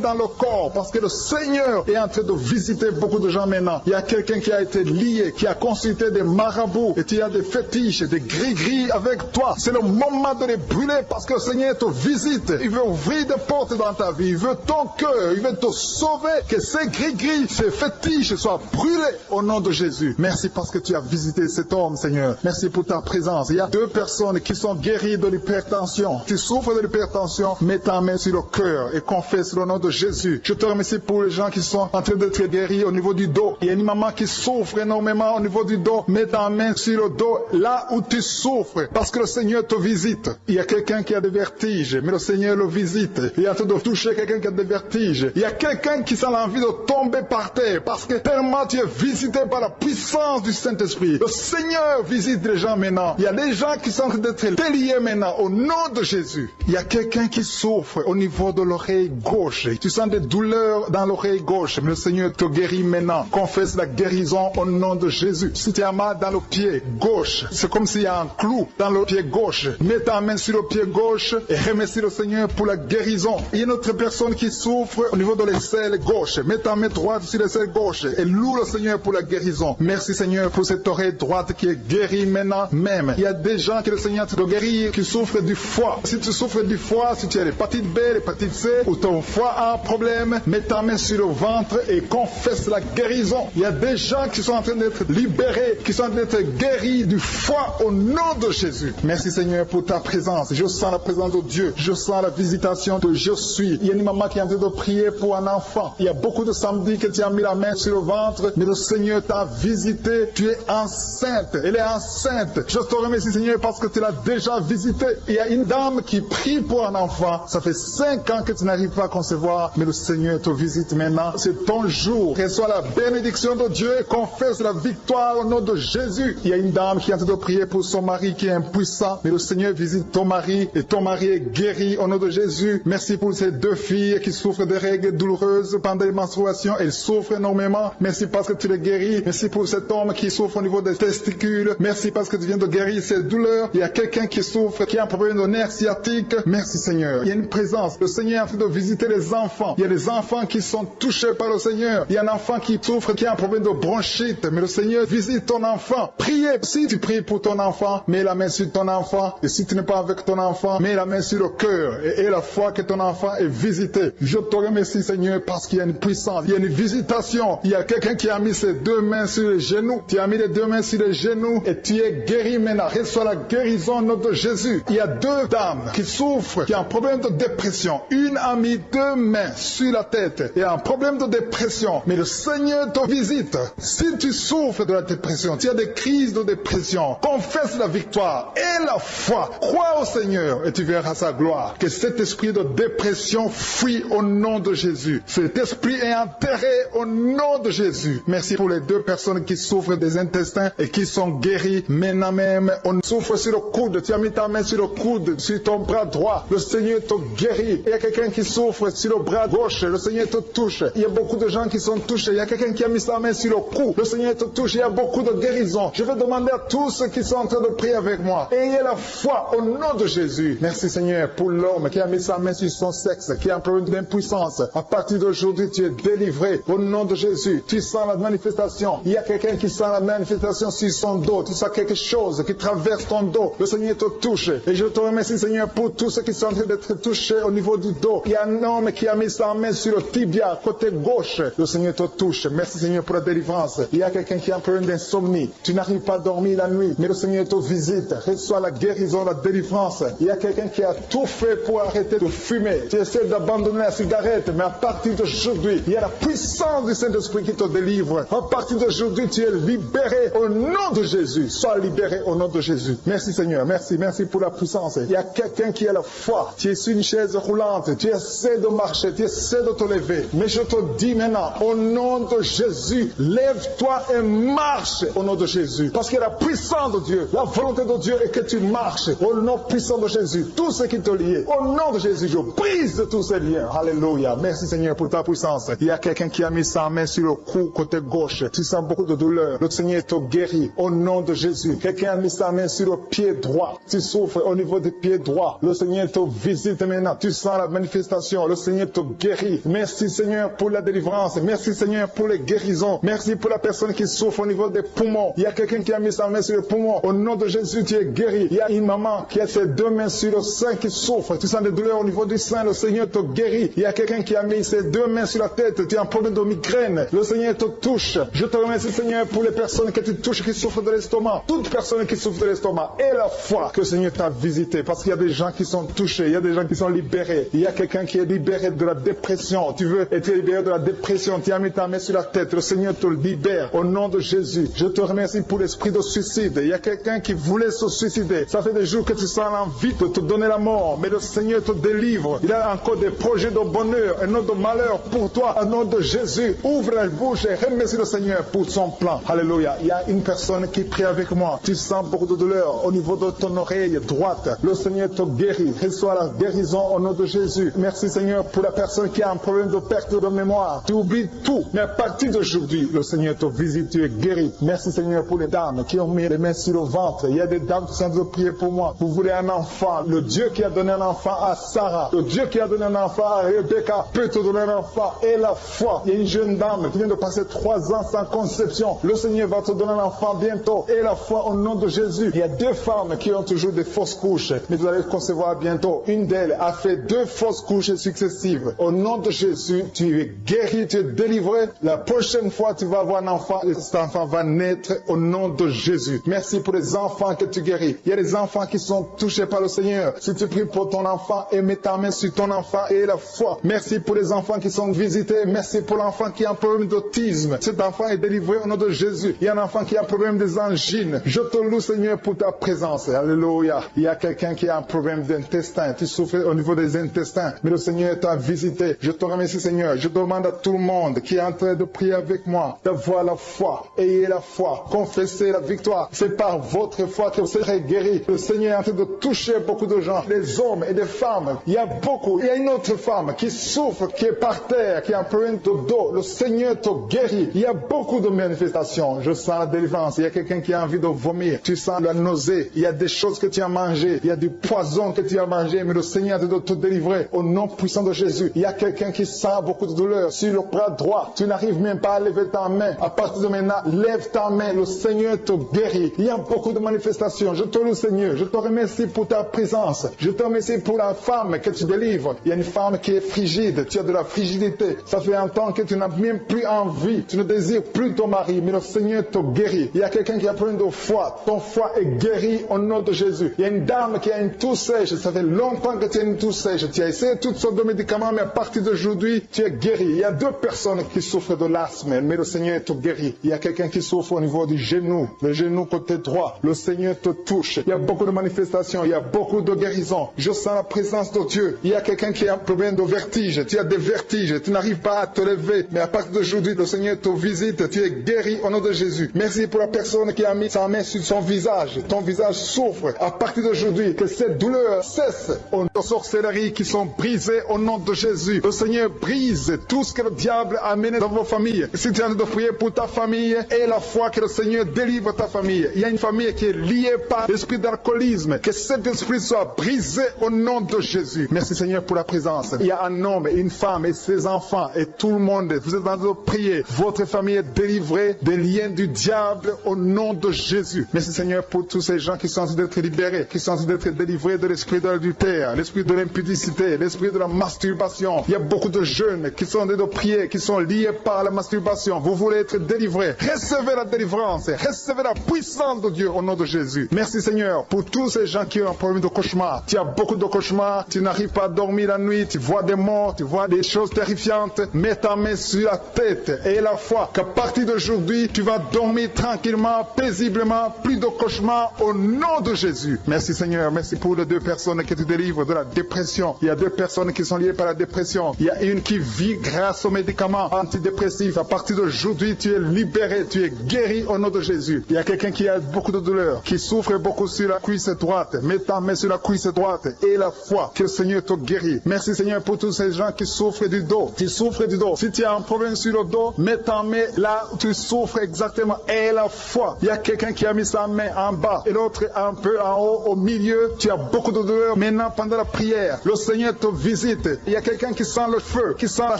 B: dans le corps, parce que le Seigneur est en train de visiter beaucoup de gens maintenant. Il y a quelqu'un qui a été lié, qui a consulté des marabouts, et tu as des fétiches, des gris-gris avec toi. C'est le moment de les brûler, parce que le Seigneur te visite. Il veut ouvrir des portes dans ta vie. Il veut ton cœur. Il veut te sauver. Que ces gris-gris, ces fétiches soient brûlés au nom de Jésus. Merci parce que tu as visité cet homme, Seigneur. Merci pour ta présence. Il y a 2 personnes qui sont guéries de l'hypertension. Tu souffres de l'hypertension, mets ta main sur le cœur et confesse le nom de Jésus. Je te remercie pour les gens qui sont en train d'être guéris au niveau du dos. Il y a une maman qui souffre énormément au niveau du dos. Mets ta main sur le dos, là où tu souffres, parce que le Seigneur te visite. Il y a quelqu'un qui a des vertiges, mais le Seigneur le visite. Il est en train de toucher quelqu'un qui a des vertiges. Il y a quelqu'un qui sent l'envie de tomber par terre, parce que tellement tu es visité par la puissance du Saint-Esprit. Le Seigneur visite les gens maintenant. Il y a des gens qui sont en train d'être déliés maintenant, au nom de Jésus. Il y a quelqu'un qui souffre au niveau de l'oreille gauche. Tu sens des douleurs dans l'oreille gauche, mais le Seigneur te guérit maintenant. Confesse la guérison au nom de Jésus. Si tu as mal dans le pied gauche, c'est comme s'il y a un clou dans le pied gauche. Mets ta main sur le pied gauche et remercie le Seigneur pour la guérison. Il y a une autre personne qui souffre au niveau de l'aisselle gauche. Mets ta main droite sur l'aisselle gauche et loue le Seigneur pour la guérison. Merci Seigneur pour cette oreille droite qui est guérie maintenant même. Il y a des gens que le Seigneur te guérit qui souffrent du foie. Si tu souffres du foie, si tu as l'hépatite B, l'hépatite C, ou ton foie a un problème, mets ta main sur le ventre et confesse la guérison. Il y a des gens qui sont en train d'être libérés, qui sont en train d'être guéris du foie au nom de Jésus. Merci Seigneur pour ta présence. Je sens la présence de Dieu. Je sens la visitation de je suis. Il y a une maman qui est en train de prier pour un enfant. Il y a beaucoup de samedis que tu as mis la main sur le ventre, mais le Seigneur t'a visité. Tu es enceinte. Elle est enceinte. Je te remercie Seigneur parce que tu l'as déjà visité. Il y a une dame qui prie pour un enfant. Ça fait 5 ans que tu n'arrives pas à concevoir, mais le Seigneur te visite maintenant. C'est ton jour. Reçois la bénédiction de Dieu et confesse la victoire au nom de Jésus. Il y a une dame qui est en train de prier pour son mari qui est impuissant, mais le Seigneur visite ton mari et ton mari est guéri au nom de Jésus. Merci pour ces 2 filles qui souffrent de règles douloureuses pendant les menstruations. Elles souffrent énormément. Merci parce que tu les guéris. Merci pour cet homme qui souffre au niveau des testicules. Merci parce que tu viens de guérir ces douleurs. Il y a quelqu'un qui souffre, qui a un problème de nerf sciatique. Merci Seigneur. Il y a une présence. Le Seigneur est en train de visiter les enfants. Il y a des enfants qui sont touchés par le Seigneur. Il y a un enfant qui souffre, qui a un problème de bronchite. Mais le Seigneur visite ton enfant. Priez. Si tu pries pour ton enfant, mets la main sur ton enfant. Et si tu n'es pas avec ton enfant, mets la main sur le cœur. Et la foi que ton enfant est visité. Je te remercie Seigneur parce qu'il y a une puissance. Il y a une visitation. Il y a quelqu'un qui a mis ses 2 mains sur les genoux. Tu as mis les 2 mains sur les genoux et tu es guéri maintenant. Reçois la guérison au nom de Jésus. Il y a 2 dames qui souffrent, qui ont un problème de dépression. Une a mis 2 mains sur la tête et a un problème de dépression. Mais le Seigneur te visite. Si tu souffres de la dépression, tu as des crises de dépression, confesse la victoire et la foi. Crois au Seigneur et tu verras sa gloire. Que cet esprit de dépression fuit au nom de Jésus. Cet esprit est enterré au nom de Jésus. Merci pour les 2 personnes qui souffrent des intestins et qui sont guéries maintenant même. On souffre sur le coude. Tu as mis ta main sur le coude, sur ton bras droit. Le Seigneur te guérit. Il y a quelqu'un qui souffre sur le bras gauche. Le Seigneur te touche. Il y a beaucoup de gens qui sont touchés. Il y a quelqu'un qui a mis sa main sur le cou. Le Seigneur te touche. Il y a beaucoup de guérisons. Je vais demander à tous ceux qui sont en train de prier avec moi. Ayez la foi au nom de Jésus. Merci Seigneur pour l'homme qui a mis sa main sur son sexe, qui a un problème d'impuissance. À partir d'aujourd'hui, tu es délivré au nom de Jésus. Tu sens la manifestation. Il y a quelqu'un qui sent la manifestation sur son dos. Tu sens quelque chose qui traverse ton dos. Le Seigneur te touche. Et je te remercie Seigneur pour tous ceux qui sont en train d'être touchés au niveau du dos. Il y a un homme qui a mis sa main sur le tibia, côté gauche. Le Seigneur te touche. Merci Seigneur pour la délivrance. Il y a quelqu'un qui a un problème d'insomnie. Tu n'arrives pas à dormir la nuit, mais le Seigneur te visite. Reçois la guérison, la délivrance. Il y a quelqu'un qui a tout fait pour arrêter de fumer. Tu essaies d'abandonner la cigarette, mais à partir d'aujourd'hui, il y a la puissance du Saint-Esprit qui te délivre. À partir d'aujourd'hui, tu es libéré au nom de Jésus, sois libéré au nom de Jésus. Merci Seigneur, merci pour la puissance. Il y a quelqu'un qui a la foi, tu es sur une chaise roulante, tu essaies de marcher, tu essaies de te lever. Mais je te dis maintenant, au nom de Jésus, lève-toi et marche au nom de Jésus. Parce que la puissance de Dieu, la volonté de Dieu est que tu marches au nom puissant de Jésus. Tout ce qui te lie, au nom de Jésus, je brise de tous ces liens. Alléluia. Merci Seigneur pour ta puissance. Il y a quelqu'un qui a mis sa main sur le cou côté gauche. Tu sens beaucoup de douleur. Le Seigneur te guérit au nom de Jésus. Quelqu'un a mis sa main sur le pied droit. Tu souffres au niveau du pied droit. Le Seigneur te visite maintenant. Tu sens la manifestation. Le Seigneur te guérit. Merci Seigneur pour la délivrance. Merci Seigneur pour les guérisons. Merci pour la personne qui souffre au niveau des poumons. Il y a quelqu'un qui a mis sa main sur le poumon. Au nom de Jésus, tu es guéri. Il y a une maman qui a ses deux mains sur le sein qui souffre. Tu sens des douleurs au niveau du sein. Le Seigneur te guérit. Il y a quelqu'un qui a mis ses deux mains sur la tête. Tu as un problème de migraine. Le Seigneur te touche. Je te remercie Seigneur pour les personnes que tu touches qui souffrent de l'estomac. Toute personne qui souffre de l'estomac. Et la foi que le Seigneur t'a visité. Parce qu'il y a des gens qui sont touchés. Il y a des gens qui sont libérés. Il y a quelqu'un qui est libéré de la dépression. Tu veux être libéré de la dépression. Tu as mis ta main sur la tête. Le Seigneur te libère. Au nom de Jésus. Je te remercie pour l'esprit de suicide. Il y a quelqu'un qui voulait se suicider. Ça fait des jours que tu sens l'envie de te donner la mort. Mais le Seigneur te délivre. Il a encore des projets de bonheur et non de malheur pour toi. Au nom de Jésus. Ouvre la bouche et remercie le Seigneur pour son plan. Alléluia. Il y a une personne qui prie avec moi. Tu sens beaucoup de douleur au niveau de ton oreille droite. Le Seigneur te guérit. Reçois la guérison au nom de Jésus. Merci Seigneur pour la personne qui a un problème de perte de mémoire. Tu oublies tout. Mais à partir d'aujourd'hui, le Seigneur te visite. Tu es guéri. Merci Seigneur pour les dames qui ont mis les mains sur le ventre. Il y a des dames qui sont en train de prier pour moi. Vous voulez un enfant. Le Dieu qui a donné un enfant à Sarah. Le Dieu qui a donné un enfant à Rebecca peut te donner un enfant. Et la foi. Il y a une jeune dame qui vient de passer 3 ans sans conception. Le Seigneur va te donner un enfant bientôt. Et la foi au nom de Jésus. Il y a 2 femmes qui ont toujours des fausses couches. Mais vous allez concevoir bientôt. Une d'elles a fait 2 fausses couches successives. Au nom de Jésus, tu es guéri, tu es délivré. La prochaine fois, tu vas avoir un enfant. Et cet enfant va naître au nom de Jésus. Merci pour les enfants que tu guéris. Il y a des enfants qui sont touchés par le Seigneur. Si tu pries pour ton enfant et mets ta main sur ton enfant et la foi. Merci pour les enfants qui sont visités. Merci pour l'enfant qui a un problème d'autisme. Cet enfant est délivré au nom de Jésus. Il y a un enfant qui a un problème des angines. Je te loue Seigneur pour ta présence. Alléluia. Il y a quelqu'un qui a un problème d'intestin. Tu souffres au niveau des intestins. Mais le Seigneur t'a visité. Je te remercie Seigneur. Je demande à tout le monde qui est en train de prier avec moi d'avoir la foi. Ayez la foi. Confessez la victoire. C'est par votre foi que vous serez guéris. Le Seigneur est en train de toucher beaucoup de gens. Des hommes et des femmes. Il y a beaucoup. Il y a une autre femme qui souffre, qui est par terre, qui a un problème de dos. Le Seigneur te guérit. Il y a beaucoup de manifestations. Je sens la délivrance. Il y a quelqu'un qui a envie de vomir. Tu sens la nausée. Il y a des choses que tu as mangées. Il y a du poison que tu as mangé. Mais le Seigneur est en train de te délivrer. Au nom puissant de Jésus. Il y a quelqu'un qui sent beaucoup de douleur sur le bras droit. Tu n'arrives même pas à lever ta main. À partir de maintenant, lève ta main. Le Seigneur te guérit. Il y a beaucoup de manifestations. Je te loue Seigneur. Je te remercie pour ta présence. Je te remercie pour la femme que tu délivres. Il y a une femme qui est frigide. Tu as de la frigidité. Ça fait un temps que tu n'as même plus envie. Tu ne désires plus ton mari. Mais le Seigneur te guérit. Il y a quelqu'un qui a plein de foi. Ton foie est guéri au nom de Jésus. Il y a une dame qui a une toux sèche. Ça fait longtemps que tu as une toux sèche. Tu as essayé toutes sortes de médicaments, mais à partir d'aujourd'hui, tu es guéri. Il y a 2 personnes qui souffrent de l'asthme, mais le Seigneur te guérit. Il y a quelqu'un qui souffre au niveau du genou, le genou côté droit. Le Seigneur te touche. Il y a beaucoup de manifestations. Il y a beaucoup de guérisons. Je sens la présence de Dieu. Il y a quelqu'un qui a un problème de vertige. Tu as des vertiges. Tu n'arrives pas à te lever. Mais à partir d'aujourd'hui, le Seigneur te visite. Tu es guéri au nom de Jésus. Merci pour la personne qui a mis sa main sur son visage. Ton visage souffre. À partir d'aujourd'hui, que cette douleur cesse. Aux sorcelleries qui sont brisées au nom de Jésus. Le Seigneur brise tout ce que le diable a amené dans vos familles. Si tu es en train de prier pour ta famille, et la foi que le Seigneur délivre ta famille. Il y a une famille qui est liée par l'esprit d'alcoolisme. Que cet esprit soit brisé au nom de Jésus. Merci Seigneur pour la présence. Il y a un homme et une femme et ses enfants et tout le monde. Vous êtes en train de prier. Votre famille est délivrée des liens du diable au nom de Jésus. Merci Seigneur pour tous ces gens qui sont en train d'être libérés, qui sont en train d'être délivrés de l'esprit de l'adultère, l'esprit de l'impudicité, l'esprit de la masturbation. Il y a beaucoup de jeunes qui sont en train de prier, qui sont liés par la masturbation. Vous voulez être délivrés. Recevez la délivrance. Recevez la puissance de Dieu au nom de Jésus. Merci Seigneur pour tous ces gens qui ont un problème de cauchemar. Tu as beaucoup de cauchemars. Tu n'arrives pas à dormir la nuit. Tu vois des morts. Tu vois des choses terrifiantes. Mets ta main sur la tête et la foi qu'à partir d'aujourd'hui, tu vas dormir tranquillement, paisiblement, plus de cauchemars au nom de Jésus. Merci Seigneur, merci pour les deux personnes que tu délivres de la dépression. Il y a deux personnes qui sont liées par la dépression. Il y a une qui vit grâce aux médicaments antidépressifs. À partir d'aujourd'hui, tu es libéré, tu es guéri au nom de Jésus. Il y a quelqu'un qui a beaucoup de douleur, qui souffre beaucoup sur la cuisse droite. Mets ta main sur la cuisse droite et la foi que le Seigneur te guérit. Merci Seigneur pour tous ces gens qui souffrent du dos. Qui souffrent du dos. Si tu as un problème sur le dos, mets ta main là où tu souffres exactement et la foi. Il y a quelqu'un qui a mis sa main en bas et l'autre un peu en haut, au milieu. Tu as beaucoup de douleur. Maintenant, pendant la prière, le Seigneur te visite. Il y a quelqu'un qui sent le feu, qui sent la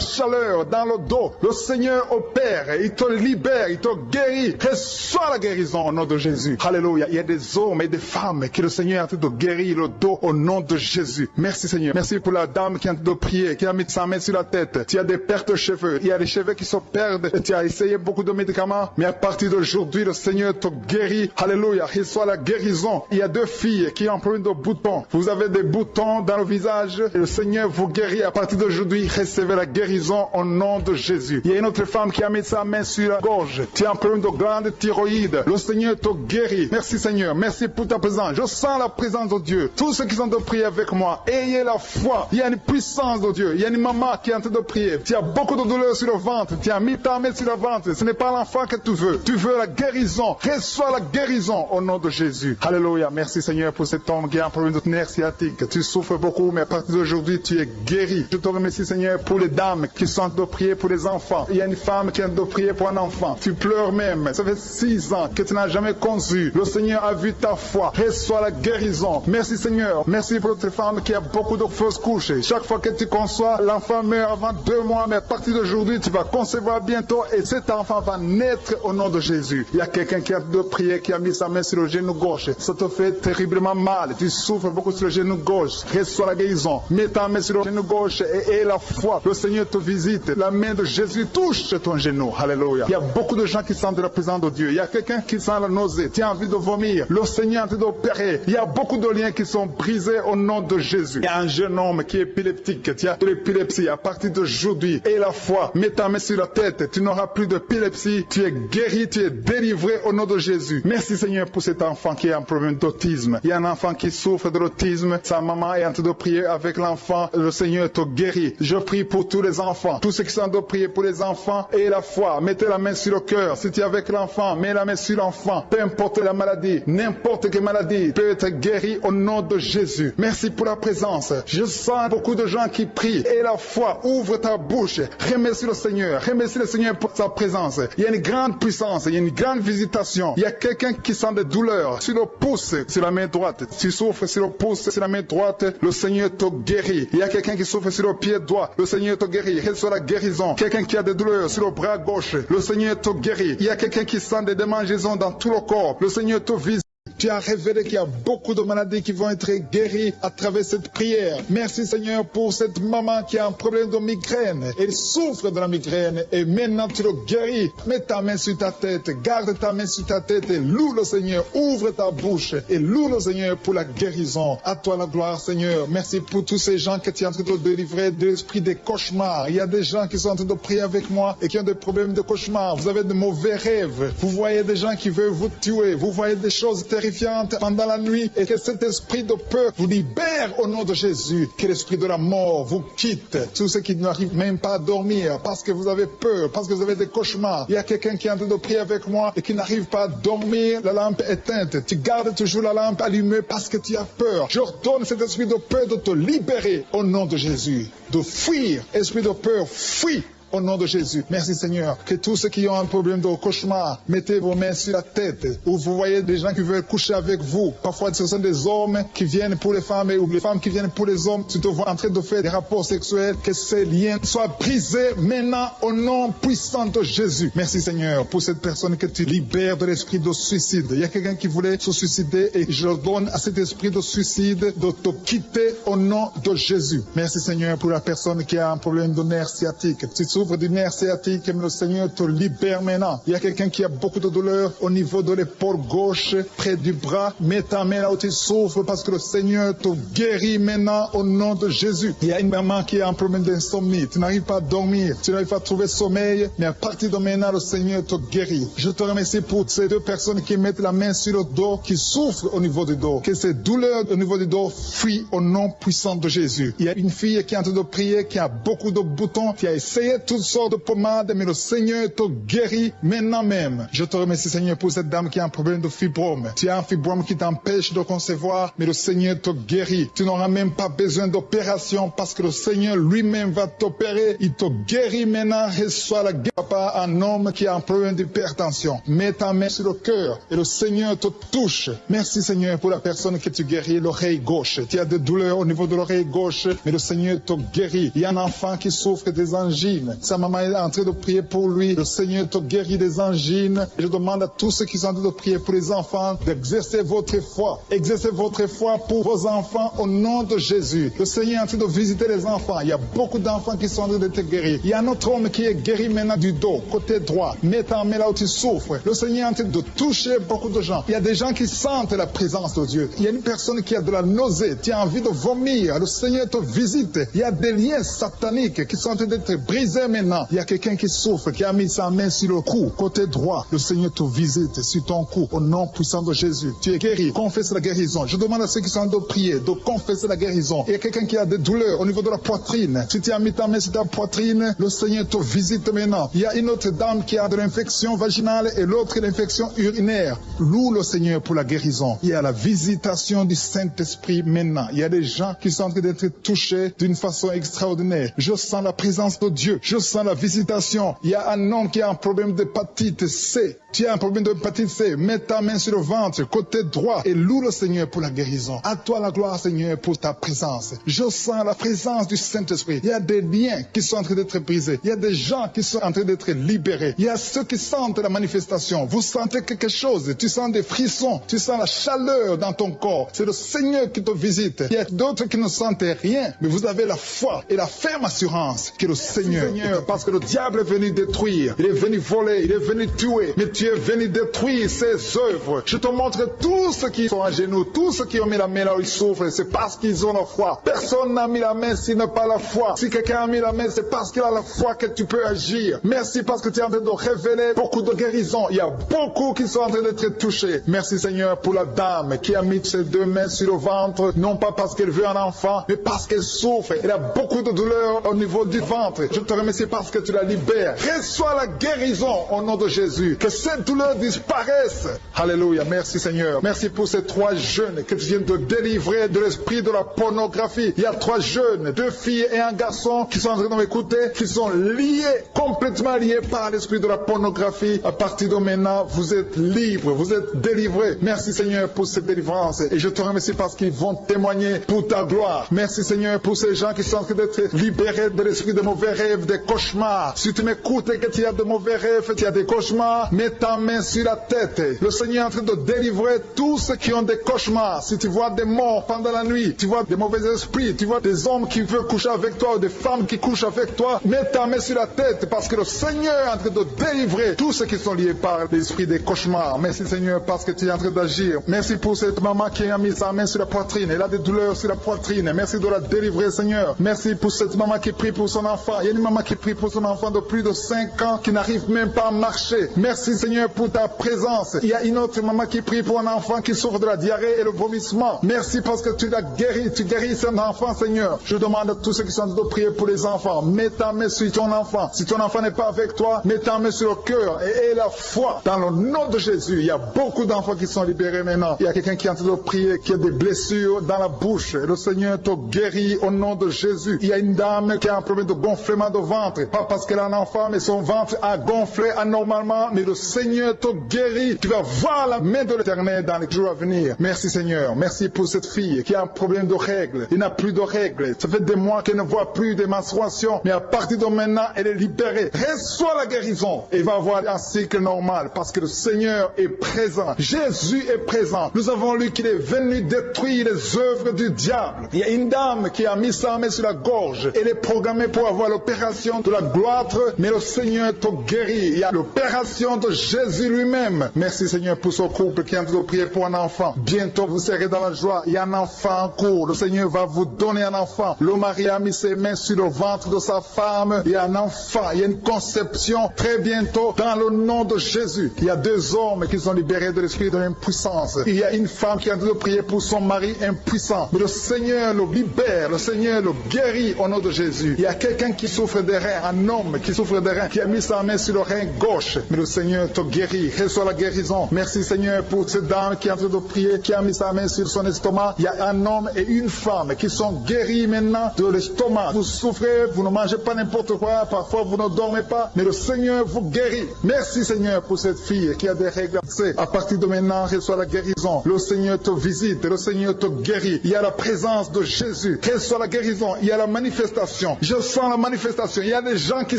B: chaleur dans le dos. Le Seigneur opère, il te libère, il te guérit. Reçois la guérison au nom de Jésus. Alléluia. Il y a des hommes et des femmes qui le Seigneur est en train de guérir le dos au nom de Jésus. Merci Seigneur. Merci pour la dame qui est en train de prier, qui a mis sa main sur la tête. Tu as des pertes de cheveux. Il y a des cheveux qui se perdent. Et tu as essayé beaucoup de médicaments. Mais à partir d'aujourd'hui, le Seigneur te guérit. Alléluia. Reçois la guérison. Il y a deux filles qui ont un problème de boutons. Vous avez des boutons dans le visage. Et le Seigneur vous guérit. À partir d'aujourd'hui, recevez la guérison au nom de Jésus. Il y a une autre femme qui a mis sa main sur la gorge. Tu as un problème de glande thyroïde. Le Seigneur te guérit. Merci Seigneur. Merci pour ta présence. Je sens la présence de Dieu. Tous ceux qui sont de prier avec moi, ayez la foi. Il y a une puissance de Dieu. Il y a une maman qui est en train de prier. Tu as beaucoup de douleur sur le ventre. Tu as mis ta main sur le ventre. Ce n'est pas l'enfant que tu veux. Tu veux la guérison. Reçois la guérison au nom de Jésus. Alléluia. Merci Seigneur pour cet homme qui a un problème de nerf sciatique. Tu souffres beaucoup, mais à partir d'aujourd'hui, tu es guéri. Je te remercie Seigneur pour les dames qui sont de prier pour les enfants. Il y a une femme qui est de prier pour un enfant. Tu pleures même. Ça fait 6 ans que tu n'as jamais conçu. Le Seigneur a vu ta foi. Reçois la guérison. Merci Seigneur. Merci pour notre femme qui a beaucoup de fausses couches. Chaque fois que tu conçois, l'enfant meurt avant 2 mois, mais à partir d'aujourd'hui, tu vas concevoir bientôt et cet enfant va naître au nom de Jésus. Il y a quelqu'un qui a de prier, qui a mis sa main sur le genou gauche. Ça te fait terriblement mal. Tu souffres beaucoup sur le genou gauche. Reçois la guérison. Mets ta main sur le genou gauche et la foi. Le Seigneur te visite. La main de Jésus touche ton genou. Alléluia. Il y a beaucoup de gens qui sentent la présence de Dieu. Il y a quelqu'un qui sent la nausée. Tu as envie de vomir. Le Seigneur est en train d'opérer. Il y a beaucoup de liens qui sont brisés au nom de Jésus. Il y a un jeune homme qui est épileptique. Tu as de l'épilepsie. À partir d'aujourd'hui, et la foi, mets ta main sur la tête. Tu n'auras plus d'épilepsie. Tu es guéri. Tu es délivré au nom de Jésus. Merci Seigneur pour cet enfant qui a un problème d'autisme. Il y a un enfant qui souffre de l'autisme. Sa maman est en train de prier avec l'enfant. Le Seigneur te guérit. Je prie pour tous les enfants. Tous ceux qui sont en train de prier pour les enfants et la foi. Mettez la main sur le cœur. Si tu es avec l'enfant, mets la main sur l'enfant. Peu importe la maladie, n'importe quelle maladie peut être guérie au nom de Jésus. Merci pour la présence. Je sens beaucoup de gens qui prient. Et la foi, ouvre ta bouche. Remercie le Seigneur. Remercie le Seigneur pour sa présence. Il y a une grande puissance. Il y a une grande visitation. Il y a quelqu'un qui sent des douleurs sur le pouce, sur la main droite. Tu souffres sur le pouce, sur la main droite. Le Seigneur te guérit. Il y a quelqu'un qui souffre sur le pied droit. Le Seigneur te guérit. Reçois la guérison. Quelqu'un qui a des douleurs sur le bras gauche. Le Seigneur te guérit. Il y a quelqu'un qui sent des démangeaisons dans tout le corps. Le Seigneur te visite. Tu as révélé qu'il y a beaucoup de maladies qui vont être guéries à travers cette prière. Merci Seigneur pour cette maman qui a un problème de migraine. Elle souffre de la migraine et maintenant tu le guéris. Mets ta main sur ta tête, garde ta main sur ta tête et loue le Seigneur. Ouvre ta bouche et loue le Seigneur pour la guérison. À toi la gloire Seigneur. Merci pour tous ces gens que tu es en train de délivrer de l'esprit des cauchemars. Il y a des gens qui sont en train de prier avec moi et qui ont des problèmes de cauchemars. Vous avez de mauvais rêves. Vous voyez des gens qui veulent vous tuer. Vous voyez des choses terrifiantes pendant la nuit et que cet esprit de peur vous libère au nom de Jésus. Que l'esprit de la mort vous quitte. Tous ceux qui n'arrivent même pas à dormir parce que vous avez peur, parce que vous avez des cauchemars. Il y a quelqu'un qui est en train de prier avec moi et qui n'arrive pas à dormir, la lampe éteinte. Tu gardes toujours la lampe allumée parce que tu as peur. J'ordonne cet esprit de peur de te libérer au nom de Jésus. De fuir. Esprit de peur, fuis. Au nom de Jésus. Merci Seigneur. Que tous ceux qui ont un problème de cauchemar, mettez vos mains sur la tête. Ou vous voyez des gens qui veulent coucher avec vous. Parfois ce sont des hommes qui viennent pour les femmes ou les femmes qui viennent pour les hommes. Tu te vois en train de faire des rapports sexuels. Que ces liens soient brisés maintenant au nom puissant de Jésus. Merci Seigneur pour cette personne que tu libères de l'esprit de suicide. Il y a quelqu'un qui voulait se suicider et je donne à cet esprit de suicide de te quitter au nom de Jésus. Merci Seigneur pour la personne qui a un problème de nerf sciatique. Tu souffres souffre du nerf sciatique, mais le Seigneur te libère maintenant. Il y a quelqu'un qui a beaucoup de douleur au niveau de l'épaule gauche, près du bras. Mets ta main là où tu souffres parce que le Seigneur te guérit maintenant au nom de Jésus. Il y a une maman qui a un problème d'insomnie. Tu n'arrives pas à dormir, tu n'arrives pas à trouver sommeil, mais à partir de maintenant, le Seigneur te guérit. Je te remercie pour ces deux personnes qui mettent la main sur le dos, qui souffrent au niveau du dos. Que ces douleurs au niveau du dos fuient au nom puissant de Jésus. Il y a une fille qui est en train de prier, qui a beaucoup de boutons, qui a essayé toutes sortes de pommades, mais le Seigneur te guérit maintenant même. Je te remercie, Seigneur, pour cette dame qui a un problème de fibrome. Tu as un fibrome qui t'empêche de concevoir, mais le Seigneur te guérit. Tu n'auras même pas besoin d'opération parce que le Seigneur lui-même va t'opérer. Il te guérit maintenant. Reçois la guérison. Papa, un homme qui a un problème d'hypertension. Mets ta main sur le cœur et le Seigneur te touche. Merci, Seigneur, pour la personne que tu guéris, l'oreille gauche. Tu as des douleurs au niveau de l'oreille gauche, mais le Seigneur te guérit. Il y a un enfant qui souffre des angines. Sa maman est en train de prier pour lui. Le Seigneur te guérit des angines. Je demande à tous ceux qui sont en train de prier pour les enfants d'exercer votre foi. Exercez votre foi pour vos enfants au nom de Jésus. Le Seigneur est en train de visiter les enfants. Il y a beaucoup d'enfants qui sont en train d'être guéris. Il y a un autre homme qui est guéri maintenant du dos, côté droit. Mets ta main là où tu souffres. Le Seigneur est en train de toucher beaucoup de gens. Il y a des gens qui sentent la présence de Dieu. Il y a une personne qui a de la nausée, qui a envie de vomir. Le Seigneur te visite. Il y a des liens sataniques qui sont en train d'être brisés maintenant. Il y a quelqu'un qui souffre, qui a mis sa main sur le cou, côté droit. Le Seigneur te visite sur ton cou au nom puissant de Jésus. Tu es guéri. Confesse la guérison. Je demande à ceux qui sont en train de prier de confesser la guérison. Il y a quelqu'un qui a des douleurs au niveau de la poitrine. Si tu as mis ta main sur ta poitrine, le Seigneur te visite maintenant. Il y a une autre dame qui a de l'infection vaginale et l'autre l'infection urinaire. Loue le Seigneur pour la guérison. Il y a la visitation du Saint-Esprit maintenant. Il y a des gens qui sont en train d'être touchés d'une façon extraordinaire. Je sens la présence de Dieu. Je sens la visitation. Il y a un homme qui a un problème d'hépatite C. Tu as un problème d'hépatite C. Mets ta main sur le ventre, côté droit, et loue le Seigneur pour la guérison. À toi la gloire, Seigneur, pour ta présence. Je sens la présence du Saint-Esprit. Il y a des liens qui sont en train d'être brisés. Il y a des gens qui sont en train d'être libérés. Il y a ceux qui sentent la manifestation. Vous sentez quelque chose. Tu sens des frissons. Tu sens la chaleur dans ton corps. C'est le Seigneur qui te visite. Il y a d'autres qui ne sentent rien, mais vous avez la foi et la ferme assurance que le Seigneur, parce que le diable est venu détruire. Il est venu voler. Il est venu tuer. Mais tu es venu détruire ses œuvres. Je te montre tous ceux qui sont à genoux, tous ceux qui ont mis la main là où ils souffrent, c'est parce qu'ils ont la foi. Personne n'a mis la main s'il n'a pas la foi. Si quelqu'un a mis la main, c'est parce qu'il a la foi que tu peux agir. Merci parce que tu es en train de révéler beaucoup de guérisons. Il y a beaucoup qui sont en train d'être touchés. Merci Seigneur pour la dame qui a mis ses deux mains sur le ventre, non pas parce qu'elle veut un enfant, mais parce qu'elle souffre. Elle a beaucoup de douleur au niveau du ventre. Je te remercie parce que tu la libères. Reçois la guérison au nom de Jésus. Que cette douleur disparaisse. Alléluia. Merci Seigneur. Merci pour ces trois jeunes que tu viens de délivrer de l'esprit de la pornographie. Il y a trois jeunes, deux filles et un garçon qui sont en train de m'écouter, qui sont liés, complètement liés par l'esprit de la pornographie. À partir de maintenant, vous êtes libres, vous êtes délivrés. Merci Seigneur pour cette délivrance. Et je te remercie parce qu'ils vont témoigner pour ta gloire. Merci Seigneur pour ces gens qui sont en train d'être libérés de l'esprit de mauvais rêves, des cauchemars. Si tu m'écoutes et que tu as de mauvais rêves, tu as des cauchemars, mets ta main sur la tête. Le Seigneur est en train de délivrer tous ceux qui ont des cauchemars. Si tu vois des morts pendant la nuit, tu vois des mauvais esprits, tu vois des hommes qui veulent coucher avec toi ou des femmes qui couchent avec toi, mets ta main sur la tête parce que le Seigneur est en train de délivrer tous ceux qui sont liés par l'esprit des cauchemars. Merci Seigneur parce que tu es en train d'agir. Merci pour cette maman qui a mis sa main sur la poitrine. Elle a des douleurs sur la poitrine. Merci de la délivrer Seigneur. Merci pour cette maman qui prie pour son enfant. Il y a une maman qui prie pour son enfant de plus de 5 ans qui n'arrive même pas à marcher. Merci Seigneur pour ta présence. Il y a une autre maman qui prie pour un enfant qui souffre de la diarrhée et le vomissement. Merci parce que tu l'as guéri. Tu guéris cet enfant Seigneur. Je demande à tous ceux qui sont en train de prier pour les enfants. Mets ta main sur ton enfant. Si ton enfant n'est pas avec toi, mets ta main sur le cœur et aie la foi dans le nom de Jésus. Il y a beaucoup d'enfants qui sont libérés maintenant. Il y a quelqu'un qui est en train de prier, qui a des blessures dans la bouche. Le Seigneur te guérit au nom de Jésus. Il y a une dame qui a un problème de gonflement de ventre. Pas parce qu'elle a un enfant, mais son ventre a gonflé anormalement. Mais le Seigneur te guérit. Tu vas voir la main de l'Éternel dans les jours à venir. Merci Seigneur. Merci pour cette fille qui a un problème de règles. Il n'a plus de règles. Ça fait des mois qu'elle ne voit plus de menstruation. Mais à partir de maintenant, elle est libérée. Reçois la guérison. Et va avoir un cycle normal parce que le Seigneur est présent. Jésus est présent. Nous avons lu qu'il est venu détruire les œuvres du diable. Il y a une dame qui a mis sa main sur la gorge. Elle est programmée pour avoir l'opération de la gloître, mais le Seigneur te guérit. Il y a l'opération de Jésus lui-même. Merci Seigneur pour ce couple qui est en train de prier pour un enfant. Bientôt vous serez dans la joie. Il y a un enfant en cours. Le Seigneur va vous donner un enfant. Le mari a mis ses mains sur le ventre de sa femme. Il y a un enfant. Il y a une conception très bientôt dans le nom de Jésus. Il y a 2 hommes qui sont libérés de l'esprit de l'impuissance. Il y a une femme qui est en train de prier pour son mari impuissant. Mais le Seigneur le libère. Le Seigneur le guérit au nom de Jésus. Il y a quelqu'un qui souffre des reins. Un homme qui souffre des reins. Qui a mis sa main sur le rein gauche. Mais le Seigneur te guérit. Reçois la guérison. Merci Seigneur pour cette dame qui est en train de prier. Qui a mis sa main sur son estomac. Il y a un homme et une femme qui sont guéris maintenant de l'estomac. Vous souffrez. Vous ne mangez pas n'importe quoi. Parfois vous ne dormez pas. Mais le Seigneur vous guérit. Merci Seigneur pour cette fille qui a des règles. À partir de maintenant, reçois la guérison. Le Seigneur te visite. Le Seigneur te guérit. Il y a la présence de Jésus. Reçois la guérison. Il y a la manifestation. Je sens la manifestation. Il y a des gens qui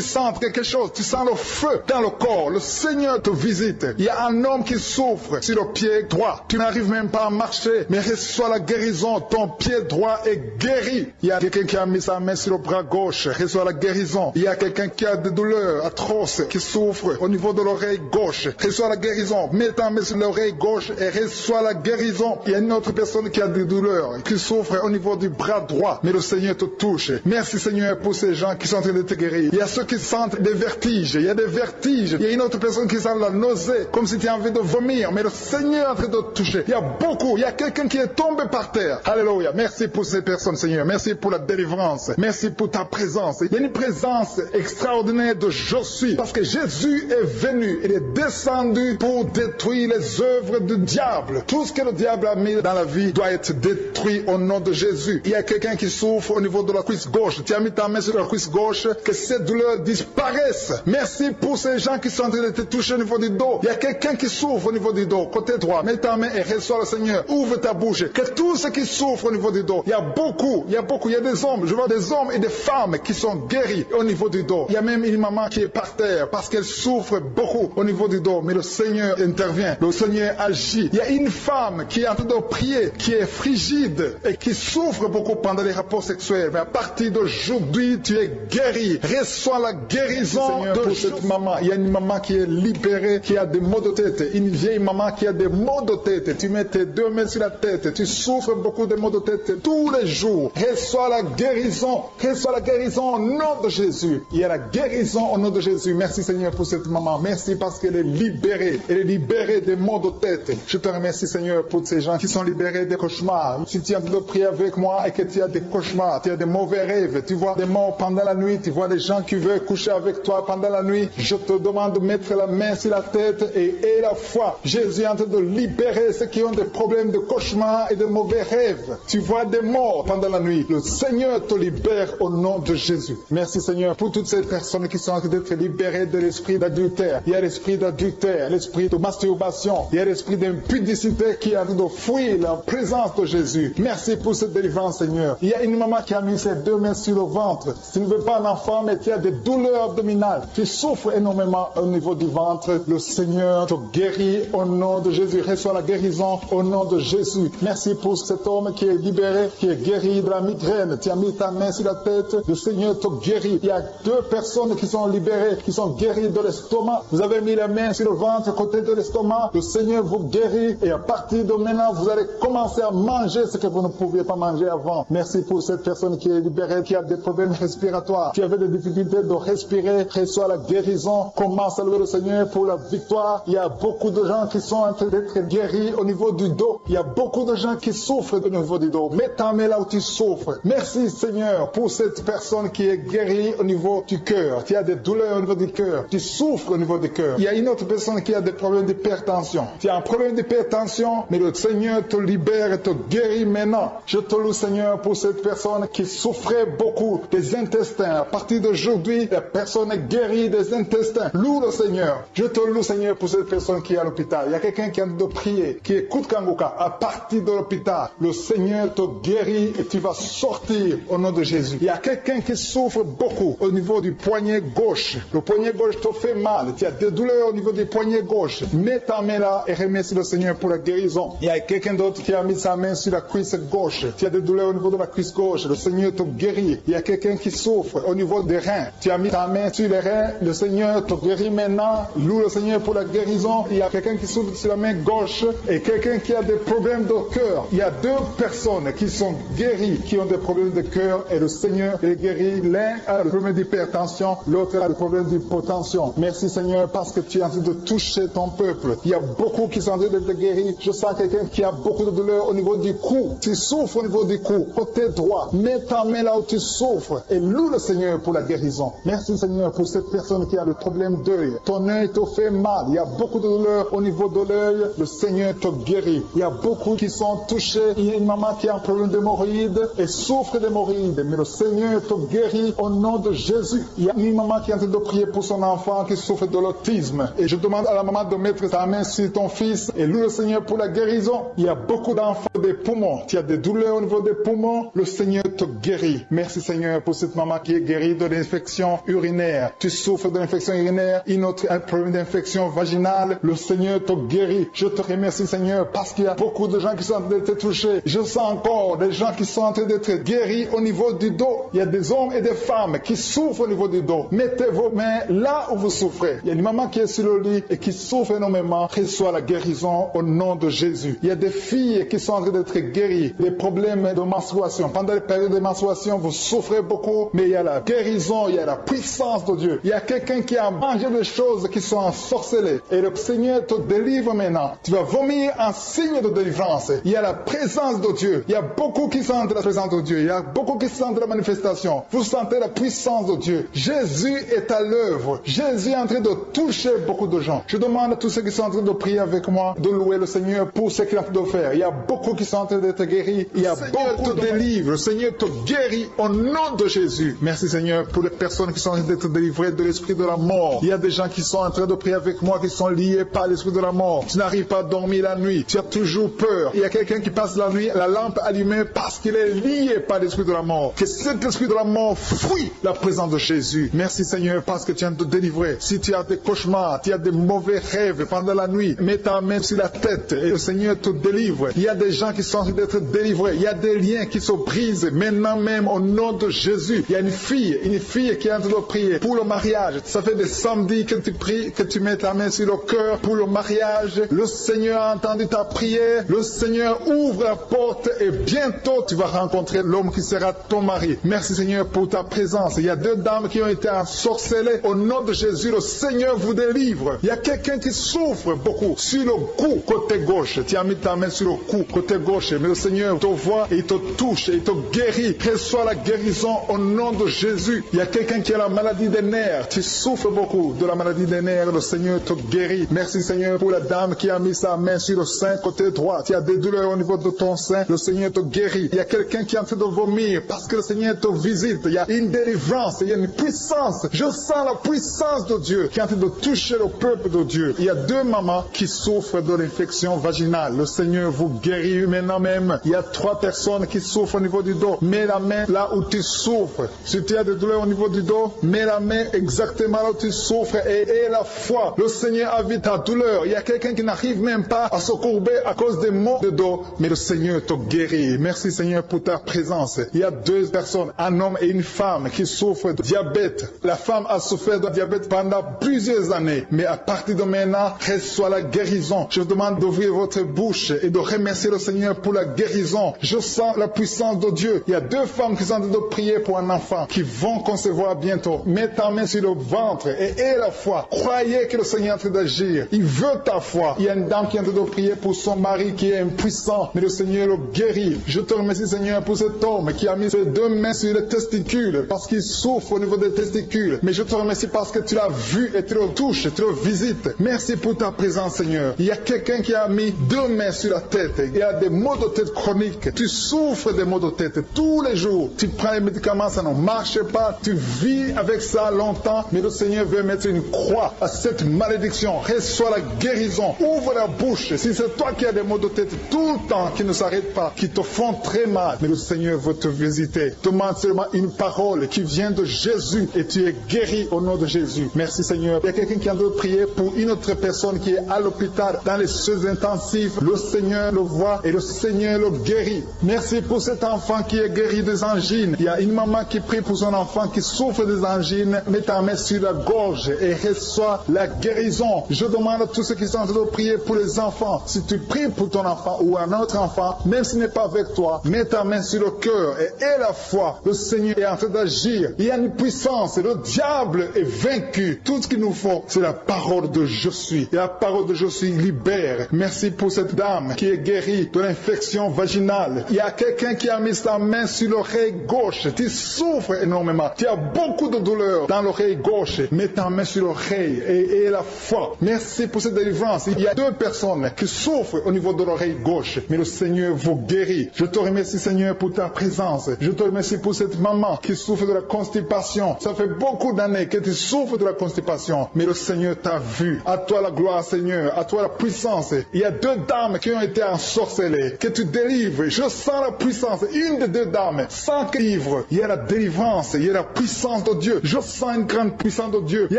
B: sentent quelque chose. Tu sens le feu dans le corps. Le Seigneur te visite. Il y a un homme qui souffre sur le pied droit. Tu n'arrives même pas à marcher. Mais reçois la guérison. Ton pied droit est guéri. Il y a quelqu'un qui a mis sa main sur le bras gauche. Reçois la guérison. Il y a quelqu'un qui a des douleurs atroces, qui souffre au niveau de l'oreille gauche. Reçois la guérison. Mets ta main sur l'oreille gauche et reçois la guérison. Il y a une autre personne qui a des douleurs, qui souffre au niveau du bras droit. Mais le Seigneur te touche. Merci Seigneur pour ces gens qui sont en train de te guérir. Il y a ceux qui sentent des vertiges. Il y a des vertiges. Il y a une autre personne qui sent la nausée, comme si tu as envie de vomir. Mais le Seigneur est en train de te toucher. Il y a beaucoup. Il y a quelqu'un qui est tombé par terre. Alléluia. Merci pour ces personnes Seigneur. Merci pour la délivrance. Merci pour ta présence. Il y a une présence extraordinaire de je suis. Parce que Jésus est venu. Il est descendu pour détruire les œuvres du diable. Tout ce que le diable a mis dans la vie doit être détruit au nom de Jésus. Il y a quelqu'un qui souffre au niveau de la cuisse gauche. Tu as mis ta main sur la cuisse gauche. Que cette douleur disparaisse. Merci pour ces gens qui sont en train de te toucher au niveau du dos. Il y a quelqu'un qui souffre au niveau du dos. Côté droit. Mets ta main et reçois le Seigneur. Ouvre ta bouche. Que tous ceux qui souffrent au niveau du dos. Il y a beaucoup. Il y a des hommes. Je vois des hommes et des femmes qui sont guéris au niveau du dos. Il y a même une maman qui est par terre parce qu'elle souffre beaucoup au niveau du dos. Mais le Seigneur intervient. Le Seigneur agit. Il y a une femme qui est en train de prier, qui est frigide et qui souffre beaucoup pendant les rapports sexuels. Mais à partir d'aujourd'hui, tu es guéri. Reçois la guérison de cette maman. Il y a une maman qui est libérée, qui a des maux de tête. Une vieille maman qui a des maux de tête. Tu mets tes 2 mains sur la tête. Tu souffres beaucoup de maux de tête tous les jours. Reçois la guérison. Reçois la guérison au nom de Jésus. Il y a la guérison au nom de Jésus. Merci Seigneur pour cette maman. Merci parce qu'elle est libérée. Elle est libérée des maux de tête. Je te remercie Seigneur pour ces gens qui sont libérés des cauchemars. Si tu es en train de prier avec moi et que tu as des cauchemars, tu as des mauvais rêves, tu vois des morts pendant la nuit, tu vois des gens qui veulent coucher avec toi pendant la nuit, je te demande de mettre la main sur la tête et la foi. Jésus est en train de libérer ceux qui ont des problèmes de cauchemars et de mauvais rêves. Tu vois des morts pendant la nuit. Le Seigneur te libère au nom de Jésus. Merci Seigneur pour toutes ces personnes qui sont en train d'être libérées de l'esprit d'adultère. Il y a l'esprit d'adultère, l'esprit de masturbation, il y a l'esprit d'impudicité qui est en train de fuir la présence de Jésus. Merci pour cette délivrance Seigneur. Il y a une maman qui a mis ses 2 mains sur le ventre. Tu ne veux pas un enfant mais tu as des douleurs abdominales. Tu souffres énormément au niveau du ventre. Le Seigneur te guérit au nom de Jésus. Reçois la guérison au nom de Jésus. Merci pour cet homme qui est libéré, qui est guéri de la migraine. Tu as mis ta main sur la tête. Le Seigneur te guérit. Il y a 2 personnes qui sont libérées, qui sont guéries de l'estomac. Vous avez mis la main sur le ventre, côté de l'estomac. Le Seigneur vous guérit et à partir de maintenant, vous allez commencer à manger ce que vous ne pouviez pas manger avant. Merci pour cette personne qui est libérée, qui a des problèmes respiratoires, qui avait des difficultés de respirer. Reçois la guérison. Commence à louer le Seigneur pour la victoire. Il y a beaucoup de gens qui sont en train d'être guéris au niveau du dos. Il y a beaucoup de gens qui souffrent au niveau du dos. Mets ta main là où tu souffres. Merci Seigneur pour cette personne qui est guérie au niveau du cœur. Tu as des douleurs au niveau du cœur. Tu souffres au niveau du cœur. Il y a une autre personne qui a des problèmes d'hypertension. Tu as un problème d'hypertension, mais le Seigneur te libère et te guérit maintenant. Je te loue Seigneur pour cette personne qui souffrait beaucoup des intestins. À partir d'aujourd'hui, la personne est guérie des intestins. Loue le Seigneur. Je Je te loue, Seigneur, pour cette personne qui est à l'hôpital. Il y a quelqu'un qui est en train de prier, qui écoute Kanguka. À partir de l'hôpital, le Seigneur te guérit et tu vas sortir au nom de Jésus. Il y a quelqu'un qui souffre beaucoup au niveau du poignet gauche. Le poignet gauche te fait mal. Tu as des douleurs au niveau du poignet gauche. Mets ta main là et remercie le Seigneur pour la guérison. Il y a quelqu'un d'autre qui a mis sa main sur la cuisse gauche. Tu as des douleurs au niveau de la cuisse gauche. Le Seigneur te guérit. Il y a quelqu'un qui souffre au niveau des reins. Tu as mis ta main sur les reins. Le Seigneur te guérit maintenant. Loue le Seigneur pour la guérison. Il y a quelqu'un qui souffre sur la main gauche et quelqu'un qui a des problèmes de cœur. Il y a deux personnes qui sont guéries, qui ont des problèmes de cœur et le Seigneur les guérit. L'un a le problème d'hypertension, l'autre a le problème d'hypotension. Merci Seigneur parce que tu es en train de toucher ton peuple. Il y a beaucoup qui sont en train d'être guéris. Je sens quelqu'un qui a beaucoup de douleur au niveau du cou. Tu souffres au niveau du cou, côté droit. Mets ta main là où tu souffres et loue le Seigneur pour la guérison. Merci Seigneur pour cette personne qui a le problème d'œil. Ton œil te fait mal. Il y a beaucoup de douleur au niveau de l'œil. Le Seigneur te guérit. Il y a beaucoup qui sont touchés. Il y a une maman qui a un problème d'hémorroïdes et souffre d'hémorroïdes. Mais le Seigneur te guérit au nom de Jésus. Il y a une maman qui est en train de prier pour son enfant qui souffre de l'autisme. Et je demande à la maman de mettre sa main sur ton fils et loue le Seigneur pour la guérison. Il y a beaucoup d'enfants des poumons. Tu as des douleurs au niveau des poumons. Le Seigneur te guérit. Merci Seigneur pour cette maman qui est guérie de l'infection urinaire. Tu souffres de l'infection urinaire. Une autre a un problème d'infection vaginale. Le Seigneur te guérit. Je te remercie Seigneur parce qu'il y a beaucoup de gens qui sont en train d'être touchés. Je sens encore des gens qui sont en train d'être guéris au niveau du dos. Il y a des hommes et des femmes qui souffrent au niveau du dos. Mettez vos mains là où vous souffrez. Il y a une maman qui est sur le lit et qui souffre énormément. Reçois la guérison au nom de Jésus. Il y a des filles qui sont en train d'être guéries. Des problèmes de menstruation. Pendant les périodes de menstruation, vous souffrez beaucoup, mais il y a la guérison, il y a la puissance de Dieu. Il y a quelqu'un qui a mangé des choses qui sont ensorcelées. Et le Seigneur te délivre maintenant. Tu vas vomir un signe de délivrance. Il y a la présence de Dieu. Il y a beaucoup qui sentent la présence de Dieu. Il y a beaucoup qui sentent la manifestation. Vous sentez la puissance de Dieu. Jésus est à l'œuvre. Jésus est en train de toucher beaucoup de gens. Je demande à tous ceux qui sont en train de prier avec moi de louer le Seigneur pour ce qu'il est en train de faire. Il y a beaucoup qui sont en train d'être guéris. Il y a beaucoup de délivres. Le Seigneur te guérit au nom de Jésus. Merci Seigneur pour les personnes qui sont en train d'être délivrées de l'esprit de la mort. Il y a des gens qui sont en train de prier avec moi qui sont liés par l'esprit de la mort. Tu n'arrives pas à dormir la nuit. Tu as toujours peur. Il y a quelqu'un qui passe la nuit, la lampe allumée parce qu'il est lié par l'esprit de la mort. Que cet esprit de la mort fuit la présence de Jésus. Merci Seigneur parce que tu viens de te délivrer. Si tu as des cauchemars, tu as des mauvais rêves pendant la nuit, mets ta main sur la tête et le Seigneur te délivre. Il y a des gens qui sont en train d'être délivrés. Il y a des liens qui se brisent maintenant même au nom de Jésus. Il y a une fille qui est en train de prier pour le mariage. Ça fait des samedis que tu pries, que tu mets ta main sur le cœur pour le mariage. Le Seigneur a entendu ta prière. Le Seigneur ouvre la porte et bientôt tu vas rencontrer l'homme qui sera ton mari. Merci Seigneur pour ta présence. Il y a deux dames qui ont été ensorcelées. Au nom de Jésus, le Seigneur vous délivre. Il y a quelqu'un qui souffre beaucoup sur le cou, côté gauche. Tu as mis ta main sur le cou, côté gauche. Mais le Seigneur te voit et il te touche et il te guérit. Reçois la guérison au nom de Jésus. Il y a quelqu'un qui a la maladie des nerfs. Tu souffres beaucoup de la maladie des nerfs. Le Seigneur te guérit. Merci Seigneur pour la dame qui a mis sa main sur le sein côté droit. Tu as des douleurs au niveau de ton sein. Le Seigneur te guérit. Il y a quelqu'un qui est en train de vomir parce que le Seigneur te visite. Il y a une délivrance. Il y a une puissance. Je sens la puissance de Dieu qui est en train de toucher le peuple de Dieu. Il y a deux mamans qui souffrent de l'infection vaginale. Le Seigneur vous guérit maintenant même. Il y a trois personnes qui souffrent au niveau du dos. Mets la main là où tu souffres. Si tu as des douleurs au niveau du dos, mets la main exactement là où tu souffres et aie la foi. Le Seigneur a vu ta douleur. Il y a quelqu'un qui n'arrive même pas à se courber à cause des maux de dos, mais le Seigneur te guérit. Merci Seigneur pour ta présence. Il y a deux personnes, un homme et une femme qui souffrent de diabète. La femme a souffert de diabète pendant plusieurs années, mais à partir de maintenant, reçoit la guérison. Je vous demande d'ouvrir votre bouche et de remercier le Seigneur pour la guérison. Je sens la puissance de Dieu. Il y a deux femmes qui sont en train de prier pour un enfant qui vont concevoir bientôt. Mets ta main sur le ventre et aie la foi. Croyez que le Seigneur est en train d'agir. Il veut ta foi. Il y a une dame qui est en train de prier pour son mari qui est impuissant, mais le Seigneur le guérit. Je te remercie Seigneur pour cet homme qui a mis ses deux mains sur les testicules parce qu'il souffre au niveau des testicules. Mais je te remercie parce que tu l'as vu et tu le touches, tu le visites. Merci pour ta présence Seigneur. Il y a quelqu'un qui a mis deux mains sur la tête. Il y a des maux de tête chroniques. Tu souffres des maux de tête tous les jours. Tu prends les médicaments, ça ne marche pas. Tu vis avec ça longtemps, mais le Seigneur veut mettre une croix à cette malédiction. Reçois la guérison. Ouvre la bouche. Si c'est toi qui as des maux de tête tout le temps, qui ne s'arrêtent pas, qui te font très mal, mais le Seigneur veut te visiter. Demande seulement une parole qui vient de Jésus et tu es guéri au nom de Jésus. Merci Seigneur. Il y a quelqu'un qui a de prier pour une autre personne qui est à l'hôpital, dans les soins intensifs. Le Seigneur le voit et le Seigneur le guérit. Merci pour cet enfant qui est guéri des angines. Il y a une maman qui prie pour son enfant qui souffre des angines. Mets ta main sur la gorge et reçois la guérison. Je demande à tous ceux qui sont en train de prier pour les enfants. Si tu pries pour ton enfant ou un autre enfant, même s'il n'est pas avec toi, mets ta main sur le cœur et aie la foi. Le Seigneur est en train d'agir. Il y a une puissance. Le diable est vaincu. Tout ce qu'il nous faut, c'est la parole de je suis. Et la parole de je suis libère. Merci pour cette dame qui est guérie de l'infection vaginale. Il y a quelqu'un qui a mis sa main sur l'oreille gauche. Tu souffres énormément. Tu as beaucoup de douleur dans l'oreille gauche. Mets ta main sur l'oreille et aie la foi. Merci pour cette délivrance. Il y a 2 personnes qui souffrent au niveau de l'oreille gauche. Mais le Seigneur vous guérit. Je te remercie Seigneur pour ta présence. Je te remercie pour cette maman qui souffre de la constipation. Ça fait beaucoup d'années que tu souffres de la constipation. Mais le Seigneur t'a vu. À toi la gloire Seigneur. À toi la puissance. Il y a 2 dames qui ont été ensorcelées. Que tu délivres. Je sens la puissance. Une des 2 dames. Sans que livre. Il y a la délivrance. Il y a la puissance de Dieu. Je sens une grande puissance de Dieu. Il y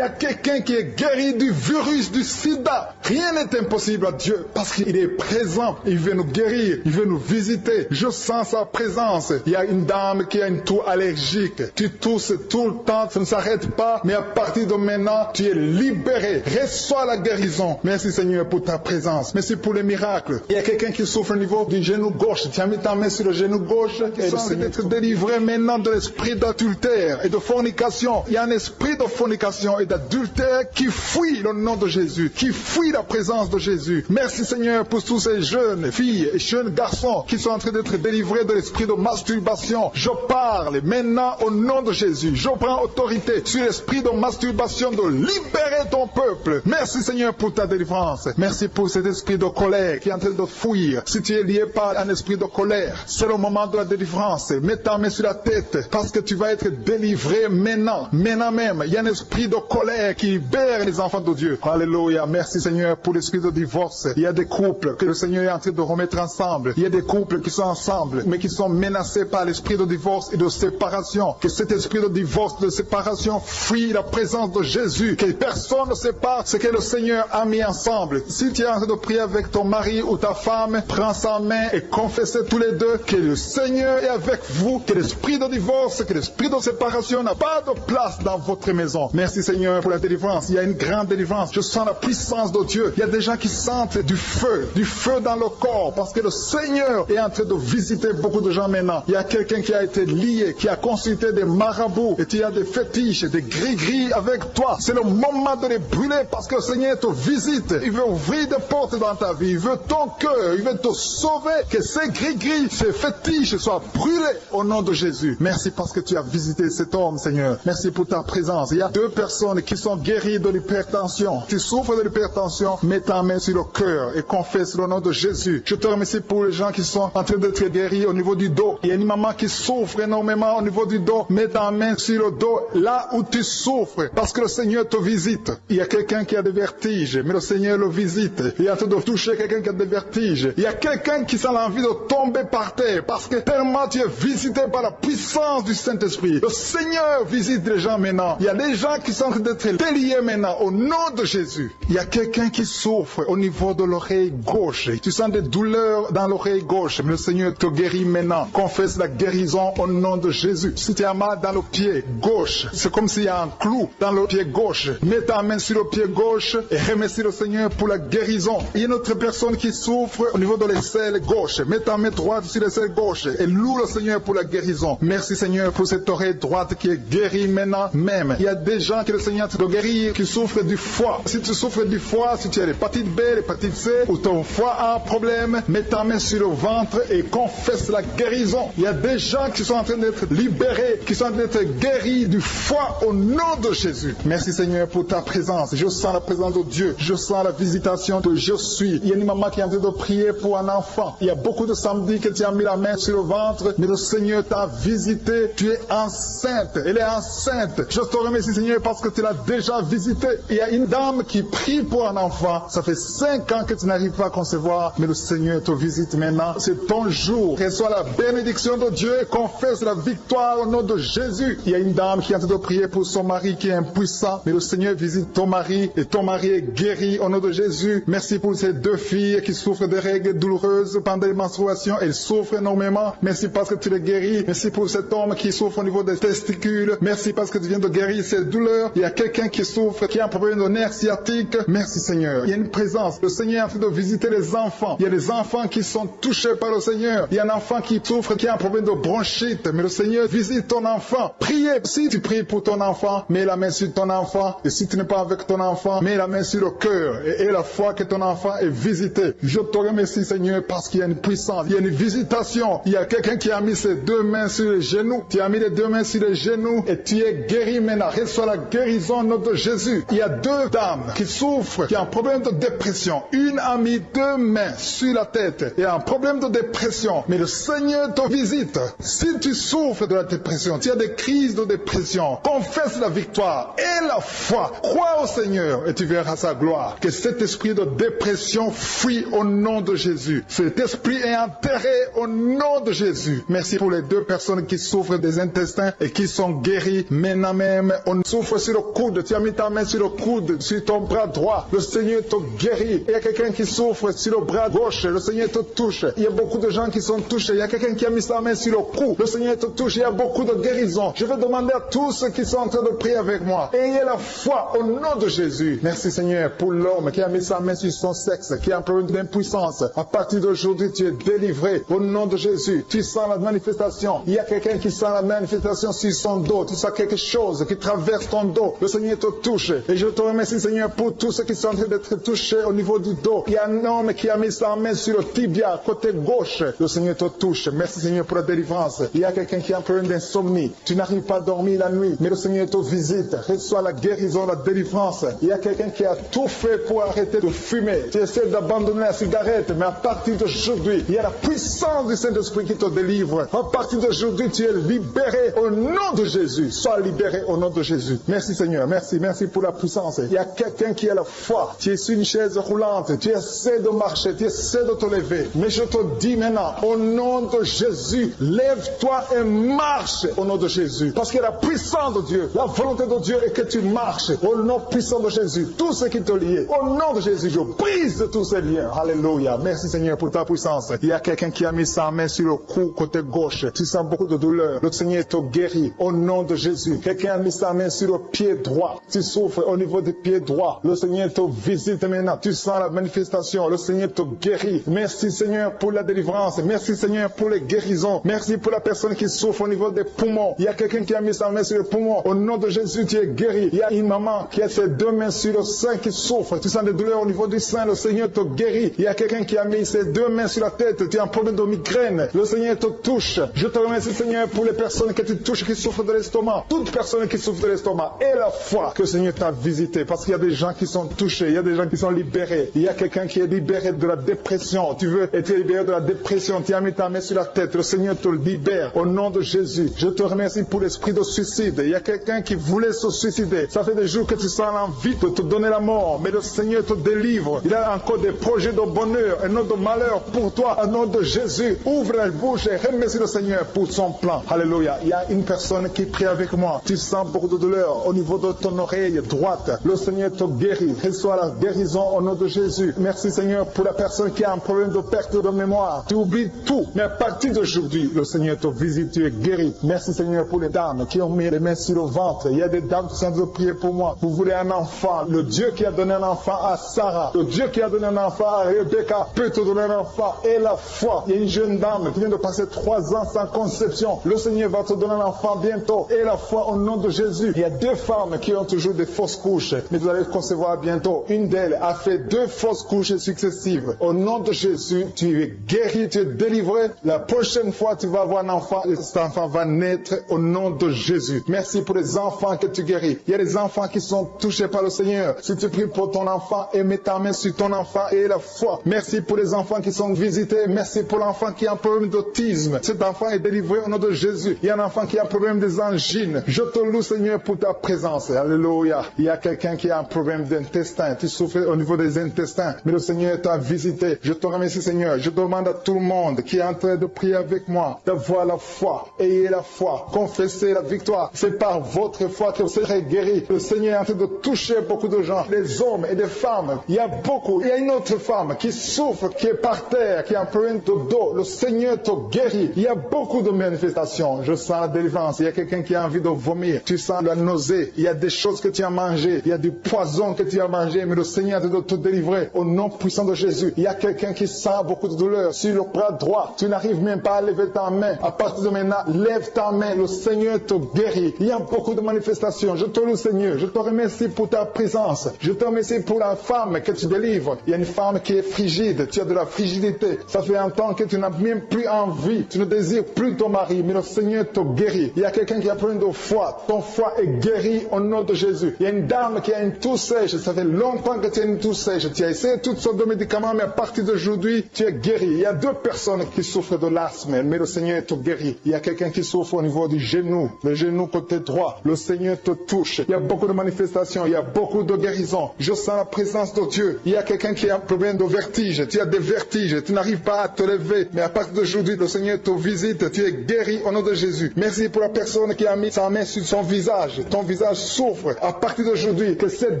B: a quelqu'un qui est guéri du virus du sida. Rien n'est impossible à Dieu parce qu'il est présent. Il veut nous guérir. Il veut nous visiter. Je sens sa présence. Il y a une dame qui a une toux allergique. Tu tousses tout le temps. Ça ne s'arrête pas. Mais à partir de maintenant, tu es libéré. Reçois la guérison. Merci Seigneur pour ta présence. Merci pour les miracles. Il y a quelqu'un qui souffre au niveau du genou gauche. Tu as mis ta main sur le genou gauche. Et tu d'être délivré maintenant de l'esprit d'adultère et de fornication. Il y a un esprit de fornication et d'adultère qui fuit le nom de Jésus, qui fuit la présence de Jésus. Merci Seigneur pour tous ces jeunes filles et jeunes garçons qui sont en train d'être délivrés de l'esprit de masturbation. Je parle maintenant au nom de Jésus. Je prends autorité sur l'esprit de masturbation de libérer ton peuple. Merci Seigneur pour ta délivrance. Merci pour cet esprit de colère qui est en train de fuir. Si tu es lié par un esprit de colère, c'est le moment de la délivrance. Mets ta main sur la tête parce que tu vas être délivré maintenant. Maintenant même, il y a un esprit de colère qui libère les enfants de Dieu. Alléluia. Merci Seigneur pour l'esprit de divorce. Il y a des couples que le Seigneur est en train de remettre ensemble. Il y a des couples qui sont ensemble mais qui sont menacés par l'esprit de divorce et de séparation. Que cet esprit de divorce, de séparation fuit la présence de Jésus. Que personne ne sépare ce que le Seigneur a mis ensemble. Si tu es en train de prier avec ton mari ou ta femme, prends sa main et confessez tous les deux que le Seigneur est avec vous. Que l'esprit de divorce, que l'esprit de séparation n'a pas de place dans votre maison. Merci Seigneur pour la délivrance. Il y a une grande délivrance. Je sens la puissance de Dieu. Il y a des gens qui sentent du feu dans le corps parce que le Seigneur est en train de visiter beaucoup de gens maintenant. Il y a quelqu'un qui a été lié, qui a consulté des marabouts et tu as des fétiches, des gris-gris avec toi. C'est le moment de les brûler parce que le Seigneur te visite. Il veut ouvrir des portes dans ta vie. Il veut ton cœur. Il veut te sauver. Que ces gris-gris, ces fétiches soient brûlés au nom de Jésus. Merci parce que tu as visité cet homme, Seigneur. Merci pour ta présence. Il y a 2 personnes qui sont guéries de l'hypertension. Tu souffres de l'hypertension, mets ta main sur le cœur et confesse le nom de Jésus. Je te remercie pour les gens qui sont en train d'être guéris au niveau du dos. Il y a une maman qui souffre énormément au niveau du dos. Mets ta main sur le dos là où tu souffres parce que le Seigneur te visite. Il y a quelqu'un qui a des vertiges, mais le Seigneur le visite. Il est en train de toucher quelqu'un qui a des vertiges. Il y a quelqu'un qui sent l'envie de tomber par terre parce que tellement tu es visité par la puissance du Saint-Esprit. Le Seigneur visite les gens maintenant. Il y a des gens qui sont en train d'être déliés maintenant au nom de Jésus. Il y a quelqu'un qui souffre au niveau de l'oreille gauche. Tu sens des douleurs dans l'oreille gauche, mais le Seigneur te guérit maintenant. Confesse la guérison au nom de Jésus. Si tu as mal dans le pied gauche, c'est comme s'il y a un clou dans le pied gauche. Mets ta main sur le pied gauche et remercie le Seigneur pour la guérison. Il y a une autre personne qui souffre au niveau de l'aisselle gauche. Mets ta main droite sur l'aisselle gauche et loue le Seigneur pour la guérison. Merci Seigneur pour cette oreille droite qui est guérie maintenant même. Il y a des gens que le Seigneur te guérit qui souffrent du foie. Si tu souffres du foie, si tu as l'hépatite B, l'hépatite C ou ton foie a un problème, mets ta main sur le ventre et confesse la guérison. Il y a des gens qui sont en train d'être libérés, qui sont en train d'être guéris du foie au nom de Jésus. Merci Seigneur pour ta présence. Je sens la présence de Dieu. Je sens la visitation de je suis. Il y a une maman qui est en train de prier pour un enfant. Il y a beaucoup de samedis que tu as mis la main sur le ventre, mais le Seigneur t'a visité. Tu es enceinte. Elle est enceinte. Je te remercie Seigneur parce que tu l'as déjà visité. visiter. Il y a une dame qui prie pour un enfant. Ça fait 5 ans que tu n'arrives pas à concevoir, mais le Seigneur te visite maintenant. C'est ton jour. Reçois la bénédiction de Dieu et confesse la victoire au nom de Jésus. Il y a une dame qui est en train de prier pour son mari qui est impuissant, mais le Seigneur visite ton mari et ton mari est guéri au nom de Jésus. Merci pour ces 2 filles qui souffrent de règles douloureuses pendant les menstruations. Elles souffrent énormément. Merci parce que tu les guéris. Merci pour cet homme qui souffre au niveau des testicules. Merci parce que tu viens de guérir ces douleurs. Il y a quelqu'un qui souffre, qui a un problème de nerf sciatique. Merci Seigneur. Il y a une présence. Le Seigneur est en train de visiter les enfants. Il y a des enfants qui sont touchés par le Seigneur. Il y a un enfant qui souffre, qui a un problème de bronchite. Mais le Seigneur visite ton enfant. Priez. Si tu pries pour ton enfant, mets la main sur ton enfant. Et si tu n'es pas avec ton enfant, mets la main sur le cœur. Et la foi que ton enfant est visité. Je te remercie Seigneur parce qu'il y a une puissance. Il y a une visitation. Il y a quelqu'un qui a mis ses 2 mains sur les genoux. Tu as mis les 2 mains sur les genoux et tu es guéri maintenant. Reçois la guérison au nom de Jésus. Il y a 2 dames qui souffrent, qui ont un problème de dépression. Une a mis 2 mains sur la tête et a un problème de dépression. Mais le Seigneur te visite. Si tu souffres de la dépression, tu as des crises de dépression, confesse la victoire et la foi. Crois au Seigneur et tu verras sa gloire. Que cet esprit de dépression fuit au nom de Jésus. Cet esprit est enterré au nom de Jésus. Merci pour les 2 personnes qui souffrent des intestins et qui sont guéries maintenant même. On souffre sur le coude. Tu as mis ta main sur le coude, sur ton bras droit. Le Seigneur te guérit. Il y a quelqu'un qui souffre sur le bras gauche. Le Seigneur te touche. Il y a beaucoup de gens qui sont touchés. Il y a quelqu'un qui a mis sa main sur le cou. Le Seigneur te touche. Il y a beaucoup de guérisons. Je vais demander à tous ceux qui sont en train de prier avec moi. Ayez la foi au nom de Jésus. Merci Seigneur pour l'homme qui a mis sa main sur son sexe, qui a un problème d'impuissance. À partir d'aujourd'hui, tu es délivré au nom de Jésus. Tu sens la manifestation. Il y a quelqu'un qui sent la manifestation sur son dos. Tu sens quelque chose qui traverse ton dos. Le Seigneur te touche. Et je te remercie Seigneur pour tous ceux qui sont en train d'être touchés au niveau du dos. Il y a un homme qui a mis sa main sur le tibia, côté gauche. Le Seigneur te touche. Merci Seigneur pour la délivrance. Il y a quelqu'un qui a un problème d'insomnie. Tu n'arrives pas à dormir la nuit, mais le Seigneur te visite. Reçois la guérison, la délivrance. Il y a quelqu'un qui a tout fait pour arrêter de fumer. Tu essaies d'abandonner la cigarette, mais à partir d'aujourd'hui, il y a la puissance du Saint-Esprit qui te délivre. À partir d'aujourd'hui, tu es libéré au nom de Jésus. Sois libéré au nom de Jésus. Merci Seigneur. Merci pour la puissance. Il y a quelqu'un qui a la foi. Tu es sur une chaise roulante. Tu essaies de marcher. Tu essaies de te lever. Mais je te dis maintenant, au nom de Jésus, lève-toi et marche au nom de Jésus. Parce que la puissance de Dieu, la volonté de Dieu est que tu marches au nom puissant de Jésus. Tout ce qui te lie, au nom de Jésus, je brise tous ces liens. Alléluia. Merci Seigneur pour ta puissance. Il y a quelqu'un qui a mis sa main sur le cou côté gauche. Tu sens beaucoup de douleur. Le Seigneur te guérit au nom de Jésus. Quelqu'un a mis sa main sur le pied droit. Tu souffres au niveau du pied droit. Le Seigneur te visite maintenant. Tu sens la manifestation. Le Seigneur te guérit. Merci Seigneur pour la délivrance. Merci Seigneur pour les guérisons. Merci pour la personne qui souffre au niveau des poumons. Il y a quelqu'un qui a mis sa main sur le poumon. Au nom de Jésus, tu es guéri. Il y a une maman qui a ses 2 mains sur le sein qui souffre. Tu sens des douleurs au niveau du sein. Le Seigneur te guérit. Il y a quelqu'un qui a mis ses 2 mains sur la tête. Tu as un problème de migraine. Le Seigneur te touche. Je te remercie Seigneur pour les personnes que tu touches qui souffrent de l'estomac. Toute personne qui souffre de l'estomac. Et la foi que le Seigneur t'a visité. Parce qu'il y a des gens qui sont touchés. Il y a des gens qui sont libérés. Il y a quelqu'un qui est libéré de la dépression. Tu veux être libéré de la dépression. Tu as mis ta main sur la tête. Le Seigneur te libère. Au nom de Jésus. Je te remercie pour l'esprit de suicide. Il y a quelqu'un qui voulait se suicider. Ça fait des jours que tu sens l'envie de te donner la mort. Mais le Seigneur te délivre. Il a encore des projets de bonheur et non de malheur pour toi. Au nom de Jésus. Ouvre la bouche et remercie le Seigneur pour son plan. Alléluia. Il y a une personne qui prie avec moi. Tu sens beaucoup de douleur au niveau de ton oreille droite. Le Seigneur te guérit. Reçois la guérison au nom de Jésus. Merci Seigneur pour la personne qui a un problème de perte de mémoire. Tu oublies tout. Mais à partir d'aujourd'hui, le Seigneur te visite. Tu es guéri. Merci Seigneur pour les dames qui ont mis les mains sur le ventre. Il y a des dames qui sont en train de prier pour moi. Vous voulez un enfant. Le Dieu qui a donné un enfant à Sarah. Le Dieu qui a donné un enfant à Rebecca peut te donner un enfant. Et la foi. Il y a une jeune dame qui vient de passer 3 ans sans conception. Le Seigneur va te donner un enfant bientôt. Et la foi au nom de Jésus. Il y a 2 femmes qui ont toujours des fausses couches. Mais vous allez concevoir bientôt. Une d'elles a fait 2 fausses couches successives. Au nom de Jésus, tu es guéri, tu es délivré. La prochaine fois, tu vas avoir un enfant. Et cet enfant va naître au nom de Jésus. Merci pour les enfants que tu guéris. Il y a des enfants qui sont touchés par le Seigneur. Si tu pries pour ton enfant et mets ta main sur ton enfant et la foi. Merci pour les enfants qui sont visités. Merci pour l'enfant qui a un problème d'autisme. Cet enfant est délivré au nom de Jésus. Il y a un enfant qui a un problème des angines. Je te loue Seigneur pour ta présence. Alléluia. Il y a quelqu'un qui a un problème d'intestin. Tu souffres au niveau des intestins. Mais le Seigneur t'a visité. Je te remercie, Seigneur. Je demande à tout le monde qui est en train de prier avec moi d'avoir la foi. Ayez la foi. Confessez la victoire. C'est par votre foi que vous serez guéris. Le Seigneur est en train de toucher beaucoup de gens, des hommes et des femmes. Il y a beaucoup. Il y a une autre femme qui souffre, qui est par terre, qui a un problème de dos. Le Seigneur te guérit. Il y a beaucoup de manifestations. Je sens la délivrance. Il y a quelqu'un qui a envie de vomir. Tu sens la nausée. Il y a des choses que tu as mangées. Il y a du poison que tu as mangé. Mais le Seigneur est de te délivrer au nom puissant de Jésus. Il y a quelqu'un qui sent beaucoup de douleur sur le bras droit. Tu n'arrives même pas à lever ta main. À partir de maintenant, lève ta main. Le Seigneur te guérit. Il y a beaucoup de manifestations. Je te loue, Seigneur. Je te remercie pour ta présence. Je te remercie pour la femme que tu délivres. Il y a une femme qui est frigide. Tu as de la frigidité. Ça fait un temps que tu n'as même plus envie. Tu ne désires plus ton mari. Mais le Seigneur te guérit. Il y a quelqu'un qui a plein de foi. Ton foie est guéri au nom de Jésus. Il y a une dame qui a une toux sèche. Ça fait longtemps que tu as une toux sèche. Tu as essayé toutes sortes de médicaments, mais à partir d'aujourd'hui, tu es guéri. Il y a 2 personnes qui souffrent de l'asthme, mais le Seigneur te guérit. Il y a quelqu'un qui souffre au niveau du genou, le genou côté droit. Le Seigneur te touche. Il y a beaucoup de manifestations. Il y a beaucoup de guérisons. Je sens la présence de Dieu. Il y a quelqu'un qui a un problème de vertige. Tu as des vertiges. Tu n'arrives pas à te lever. Mais à partir d'aujourd'hui, le Seigneur te visite. Tu es guéri au nom de Jésus. Merci pour la personne qui a mis sa main sur son visage. Ton visage souffre. À partir d'aujourd'hui, que cette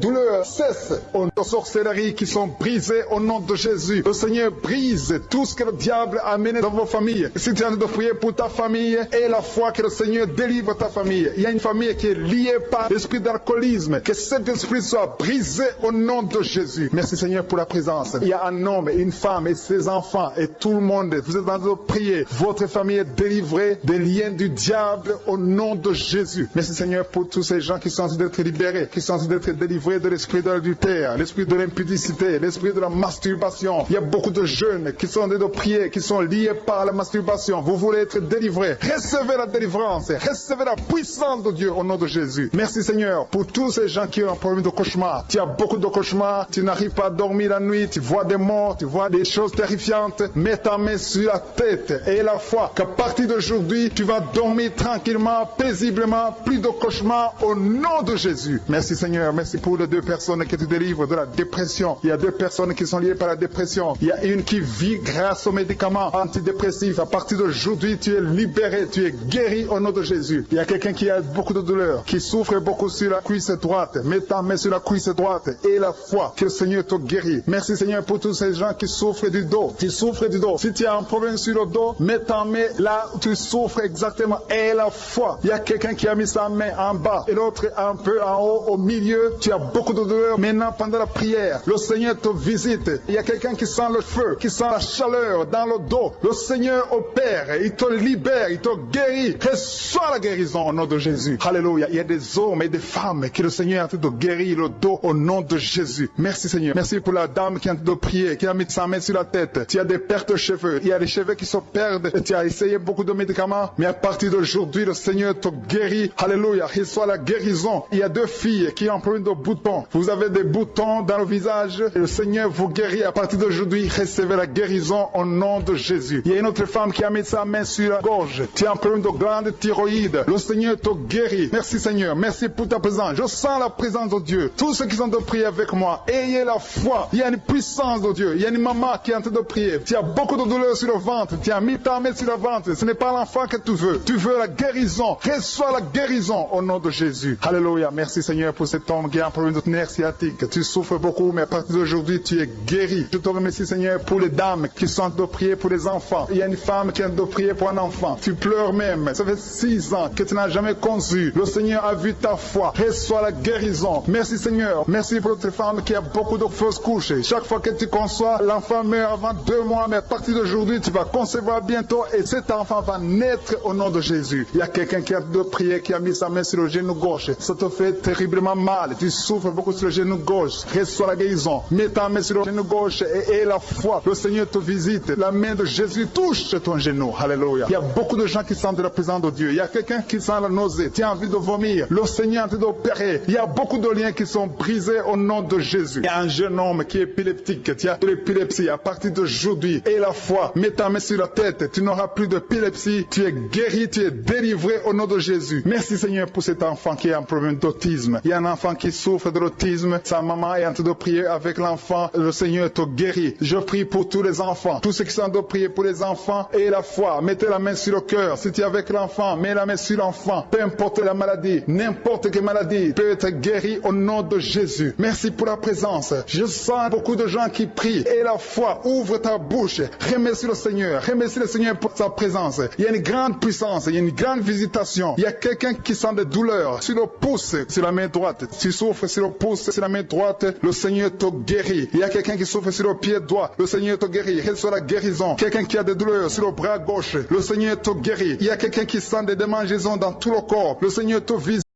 B: douleur cesse. Aux sorcelleries qui sont brisées au nom de Jésus. Le Seigneur brise tout ce que le diable a amené dans vos familles. Si tu es en train de prier pour ta famille, aie la foi que le Seigneur délivre ta famille. Il y a une famille qui est liée par l'esprit d'alcoolisme. Que cet esprit soit brisé au nom de Jésus. Merci Seigneur pour la présence. Il y a un homme et une femme et ses enfants et tout le monde. Vous êtes en train de prier. Votre famille est délivrée des liens du diable au nom de Jésus. Merci Seigneur pour tous ces gens qui sont en train d'être libérés, qui sont en train d'être délivrés de l'esprit de l'adultère, l'esprit de l'impudicité, l'esprit de la masturbation. Il y a beaucoup de jeunes qui sont en train de prier, qui sont liés par la masturbation. Vous voulez être délivrés. Recevez la délivrance. Recevez la puissance de Dieu au nom de Jésus. Merci Seigneur pour tous ces gens qui ont un problème de cauchemar. Tu as beaucoup de cauchemars. Tu n'arrives pas à dormir la nuit. Tu vois des morts. Tu vois des choses terrifiantes. Mets ta main sur la tête et la foi qu'à partir d'aujourd'hui, tu vas dormir tranquillement, paisiblement. Plus de cauchemars au nom de Jésus. Merci Seigneur. Merci pour les 2 personnes qui te délivrent de la dépression. Il y a 2 personnes qui sont liées par la dépression. Il y a une qui vit grâce aux médicaments antidépressifs. À partir d'aujourd'hui, tu es libéré, tu es guéri au nom de Jésus. Il y a quelqu'un qui a beaucoup de douleur, qui souffre beaucoup sur la cuisse droite. Mets ta main sur la cuisse droite et la foi que le Seigneur te guérit. Merci Seigneur pour tous ces gens qui souffrent du dos. Tu souffres du dos. Si tu as un problème sur le dos, mets ta main là où tu souffres exactement et la foi. Il y a quelqu'un qui a mis sa main en bas et l'autre un peu en haut, au milieu. Tu as beaucoup de douleur. Maintenant, pendant la prière, le Seigneur te visite. Il y a quelqu'un qui sent le feu, qui sent la chaleur dans le dos. Le Seigneur opère, il te libère, il te guérit. Reçois la guérison au nom de Jésus. Alléluia. Il y a des hommes et des femmes que le Seigneur est en train de guérir le dos au nom de Jésus. Merci Seigneur. Merci pour la dame qui est en train de prier, qui a mis sa main sur la tête. Tu as des pertes de cheveux. Il y a des cheveux qui se perdent. Tu as essayé beaucoup de médicaments, mais à partir d'aujourd'hui, le Seigneur te guérit. Alléluia. Reçois la guérison. Il y a 2 filles qui ont un problème de boutons. Vous avez des boutons dans le visage. Et le Seigneur vous guérit. À partir d'aujourd'hui, recevez la guérison au nom de Jésus. Il y a une autre femme qui a mis sa main sur la gorge. Tu as un problème de glande thyroïde. Le Seigneur te guérit. Merci Seigneur. Merci pour ta présence. Je sens la présence de Dieu. Tous ceux qui sont de prier avec moi, ayez la foi. Il y a une puissance de Dieu. Il y a une maman qui est en train de prier. Tu as beaucoup de douleur sur le ventre. Tu as mis ta main sur le ventre. Ce n'est pas l'enfant que tu veux. Tu veux la guérison. Reçois la guérison au nom de Jésus. Alléluia. Merci Seigneur pour cet homme qui a un problème de nerf sciatique. Tu souffres beaucoup, mais à partir d'aujourd'hui, tu es guéri. Je te remercie Seigneur pour les dames qui sont en train de prier pour les enfants. Il y a une femme qui est en train de prier pour un enfant. Tu pleures même. Ça fait 6 ans que tu n'as jamais conçu. Le Seigneur a vu ta foi. Reçois la guérison. Merci Seigneur. Merci pour cette femme qui a beaucoup de fausses couches. Chaque fois que tu conçois, l'enfant meurt avant 2 mois, mais à partir d'aujourd'hui, tu vas concevoir bientôt et cet enfant va naître au nom de Jésus. Il y a quelqu'un qui a de prier, qui a mis sa main sur le genou gauche. Ça te fait terriblement mal. Tu souffres beaucoup sur le genou gauche. Reçois la guérison. Mets ta main sur le genou gauche et la foi. Le Seigneur te visite. La main de Jésus touche ton genou. Alléluia. Il y a beaucoup de gens qui sentent la présence de Dieu. Il y a quelqu'un qui sent la nausée. Tu as envie de vomir. Le Seigneur est en train d'opérer. Il y a beaucoup de liens qui sont brisés au nom de Jésus. Il y a un jeune homme qui est épileptique. Tu as de l'épilepsie à partir d'aujourd'hui. Et la foi. Mets ta main sur la tête. Tu n'auras plus d'épilepsie. Tu es guéri. Tu es délivré au nom de Jésus. Merci Seigneur pour cet enfant qui a un problème d'autisme. l'autisme. Il y a un enfant qui souffre de l'autisme. Sa maman est en train de prier avec l'enfant. Le Seigneur te guérit. Je prie pour tous les enfants. Tous ceux qui sont en train de prier pour les enfants et la foi. Mettez la main sur le cœur. Si tu es avec l'enfant, mets la main sur l'enfant. Peu importe la maladie, n'importe quelle maladie peut être guérie au nom de Jésus. Merci pour la présence. Je sens beaucoup de gens qui prient. Et la foi, ouvre ta bouche. Remercie le Seigneur. Remercie le Seigneur pour sa présence. Il y a une grande puissance. Il y a une grande visitation. Il y a quelqu'un qui sent des douleurs sur le pouce, sur la main droite. Tu souffres sur le pouce, sur la main droite. Le Seigneur te guérit. Il y a quelqu'un qui souffre sur le pied droit. Le Seigneur te guérit. Reçois la guérison. Quelqu'un qui a des douleurs sur le bras gauche. Le Seigneur te guérit. Il y a quelqu'un qui sent des démangeaisons dans tout le corps. Le Seigneur te visite.